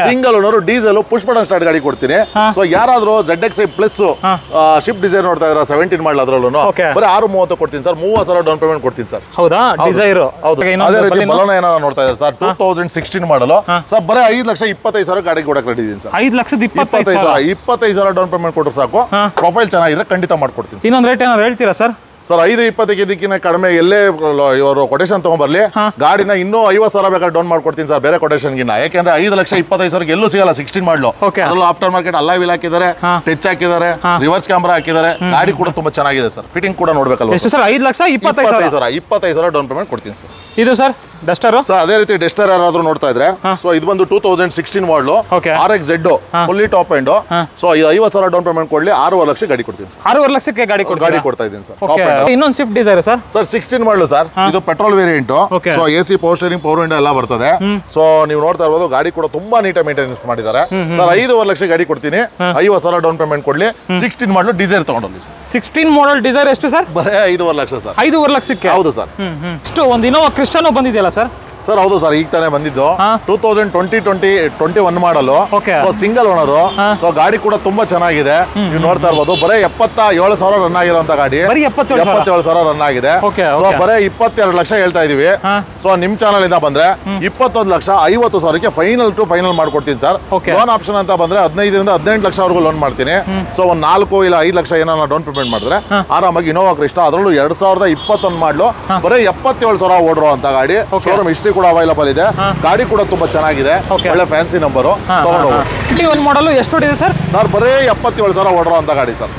single owner diesel push button start ಗಾಡಿ ಕೊಡ್ತೀನಿ. ಸೊ ಯಾರಾದ್ರೂ ZXi ಪ್ಲಸ್ ಶಿಫ್ಟ್ ಡಿಸೈರ್ ನೋಡ್ತಾ ಇದ್ರ 17 ಮಾಡಲ್ ಅದರಲ್ಲೂ ಬರೀ 6,30,000 ಕೊಡ್ತೀನಿ ಸರ್. 30,000 ಡೌನ್ ಪೇಮೆಂಟ್ ಕೊಡ್ತೀನಿ ಸರ್. ಹೌದಾ? ಡಿಸೈರ್. ಅದೇ ರೀತಿ ಬಲೋನಾ ಏನಾರ ನೋಡ್ತಾ ಇದ್ದಾರೆ ಸರ್. 2016 ಮಾಡಲು ಸರ್ ಬರೀ 5,25,000 ಗಾಡಿ ಕೊಡಕ್ಕೆ ರೆಡಿ ಇದೀನಿ ಸರ್. 5,25,000 ಡೌನ್ ಪೇಮೆಂಟ್ ಕೊಟ್ಟರು ಸಾಕು. ಪ್ರೊಫೈಲ್ ಚೆನ್ನಾಗಿದ್ರೆ ಖಂಡಿತ ಮಾಡ್ಕೊಡ್ತೀನಿ. ಇನ್ನೊಂದು ರೇಟ್ ಏನಾದ್ರು ಹೇಳ್ತೀರಾ ಸರ್? ಸರ್ 5,20,000 ಇದಕ್ಕಿಂತ ಕಡಿಮೆ ಎಲ್ಲೇ ಇವರು ಕೊಟೇಶನ್ ತಗೊಂಡ್ಬರ್ಲಿ, ಗಾಡಿನ ಇನ್ನೂ 50,000 ಬೇಕಾದ್ರೆ ಡೌನ್ ಮಾಡ್ಕೊಡ್ತೀನಿ ಸರ್ ಬೇರೆ ಕೊಟೇಶನ್ಗಿನ್ನ. ಯಾಕೆಂದ್ರೆ 5,25,000 ಎಲ್ಲೂ ಸಿಗಲ್ಲ 16 ಮಾಡಲು. ಅದರಲ್ಲೂ ಆಫ್ಟರ್ ಮಾರ್ಕೆಟ್ ಅಲ್ಲಾ ವೀಲ್ ಹಾಕಿದ್ದಾರೆ, ಟಚ್ ಹಾಕಿದ್ದಾರೆ, ರಿವರ್ಸ್ ಕ್ಯಾಮ್ರಾ ಹಾಕಿದ್ದಾರೆ. ಗಾಡಿ ಕೂಡ ತುಂಬಾ ಚೆನ್ನಾಗಿದೆ ಸರ್. ಫಿಟ್ಟಿಂಗ್ ಕೂಡ ನೋಡ್ಬೇಕಲ್ಲ. ಎಷ್ಟು ಸರ್? 5,25,000 ಡೌನ್ ಪೇಮೆಂಟ್ ಕೊಡ್ತೀನಿ ಸರ್. ಇದು ಸರ್ ಡಸ್ಟರ್ ಸರ್. ಅದೇ ರೀತಿ ಡಸ್ಟರ್ ಯಾರಾದ್ರೂ ನೋಡ್ತಾ ಇದ್ರೆ ಸೊ ಇದು ಬಂದು 2016 ಮಾಡಲು RX Z fully top end. So 50,000 down payment ಕೊಡ್ಲಿ. 6.5 ಲಕ್ಷ ಗಾಡಿ ಕೊಡ್ತೀನಿ ಸರ್. 6.5 ಲಕ್ಷಕ್ಕೆ ಗಾಡಿ ಕೊಡ್ತಾ ಇದ್ದೀನಿ ಸರ್. ಇನ್ನೊಂದು ಸ್ವಿಫ್ಟ್ ಡಿಸೈರ್ ಸರ್ ಸರ್ 16 ಮಾಡಲು ಸರ್, ಇದು petrol variant. Okay. So AC power steering, power window ಎಲ್ಲ ಬರ್ತದೆ. ಸೊ ನೀವು ನೋಡ್ತಾ ಇರ್ಬೋದು, ಗಾಡಿ ಕೂಡ ತುಂಬಾ ನೀಟಾಗಿ ಮೇಂಟೆನೆನ್ಸ್ ಮಾಡಿದ್ದಾರೆ ಸರ್. 5.5 ಲಕ್ಷ ಗಾಡಿ ಕೊಡ್ತೀನಿ, 50,000 ಡೌನ್ ಪೇಮೆಂಟ್ ಕೊಡ್ಲಿ. 16 ಮಾಡಲು ಡಿಸೈರ್ ತಗೊಂಡೋಗಿ ಸರ್. 16 ಮಾಡಲ್ ಡಿಸೈರ್ ಎಷ್ಟು ಸರ್? ಬರೇ 5.5 ಲಕ್ಷ ಸರ್. 5.5 ಲಕ್ಷಕ್ಕೆ? ಹೌದು ಸರ್. ಇಷ್ಟು ಒಂದು ಇನೋವಾ ಕ್ರಿಸ್ಟಾನೋ ಬಂದಿದೆಯಲ್ಲ ಸರ್? ಸರ್ ಹೌದು ಸರ್, ಈಗ ತಾನೇ ಬಂದಿದ್ದು. 2021 ಮಾಡಲು. Okay. So single owner. So ಗಾಡಿ ಕೂಡ ತುಂಬಾ ಚೆನ್ನಾಗಿದೆ, ನೀವು ನೋಡ್ತಾ ಇರ್ಬೋದು. ಬರೇ 77,000 ರನ್ ಆಗಿರುವಂತ ಗಾಡಿ. ಬರೀ 77,000 ರನ್ ಆಗಿದೆ. Okay, ಸೊ ಬರೇ 22 ಲಕ್ಷ ಹೇಳ್ತಾ ಇದೀವಿ. ಸೊ ನಿಮ್ ಚಾನಲ್ ಇಂದ ಬಂದ್ರೆ 21,50,000ಕ್ಕೆ ಫೈನಲ್ ಟು ಫೈನಲ್ ಮಾಡ್ಕೊಡ್ತೀನಿ ಸರ್. ಲೋನ್ ಆಪ್ಷನ್ ಅಂತ ಬಂದ್ರೆ 15 ರಿಂದ 18 ಲಕ್ಷವರೆಗೂ ಲೋನ್ ಮಾಡ್ತೀನಿ. ಸೊ ಒಂದ್ 4 ಇಲ್ಲ 5 ಲಕ್ಷ ಏನಾರ ಡೌನ್ ಪೇಮೆಂಟ್ ಮಾಡಿದ್ರೆ ಆರಾಮಾಗಿ ಇನೋವಾ ಕ್ರಿಸ್ಟಾ, ಅದರಲ್ಲೂ 2021 ಮಾಡಲು ಬರೀ 77,000 ಓಡಿರೋ ಅಂತ ಗಾಡಿ. ಶೋರೂಮ್ ಹಿಸ್ಟ್ರಿ ಕೂಡ ಅವೈಲಬಲ್ ಇದೆ. ಗಾಡಿ ಕೂಡ ತುಂಬಾ ಚೆನ್ನಾಗಿದೆ, ಒಳ್ಳೆ ಫ್ಯಾನ್ಸಿ ನಂಬರು. ತಗೊಂಡು 21 ಮಾಡಲು ಎಷ್ಟು ಹೊಡಿದೆ ಸರ್? ಸರ್ ಬರೀ 77,000 ಓಡಿರೋ ಅಂತ ಗಾಡಿ ಸರ್.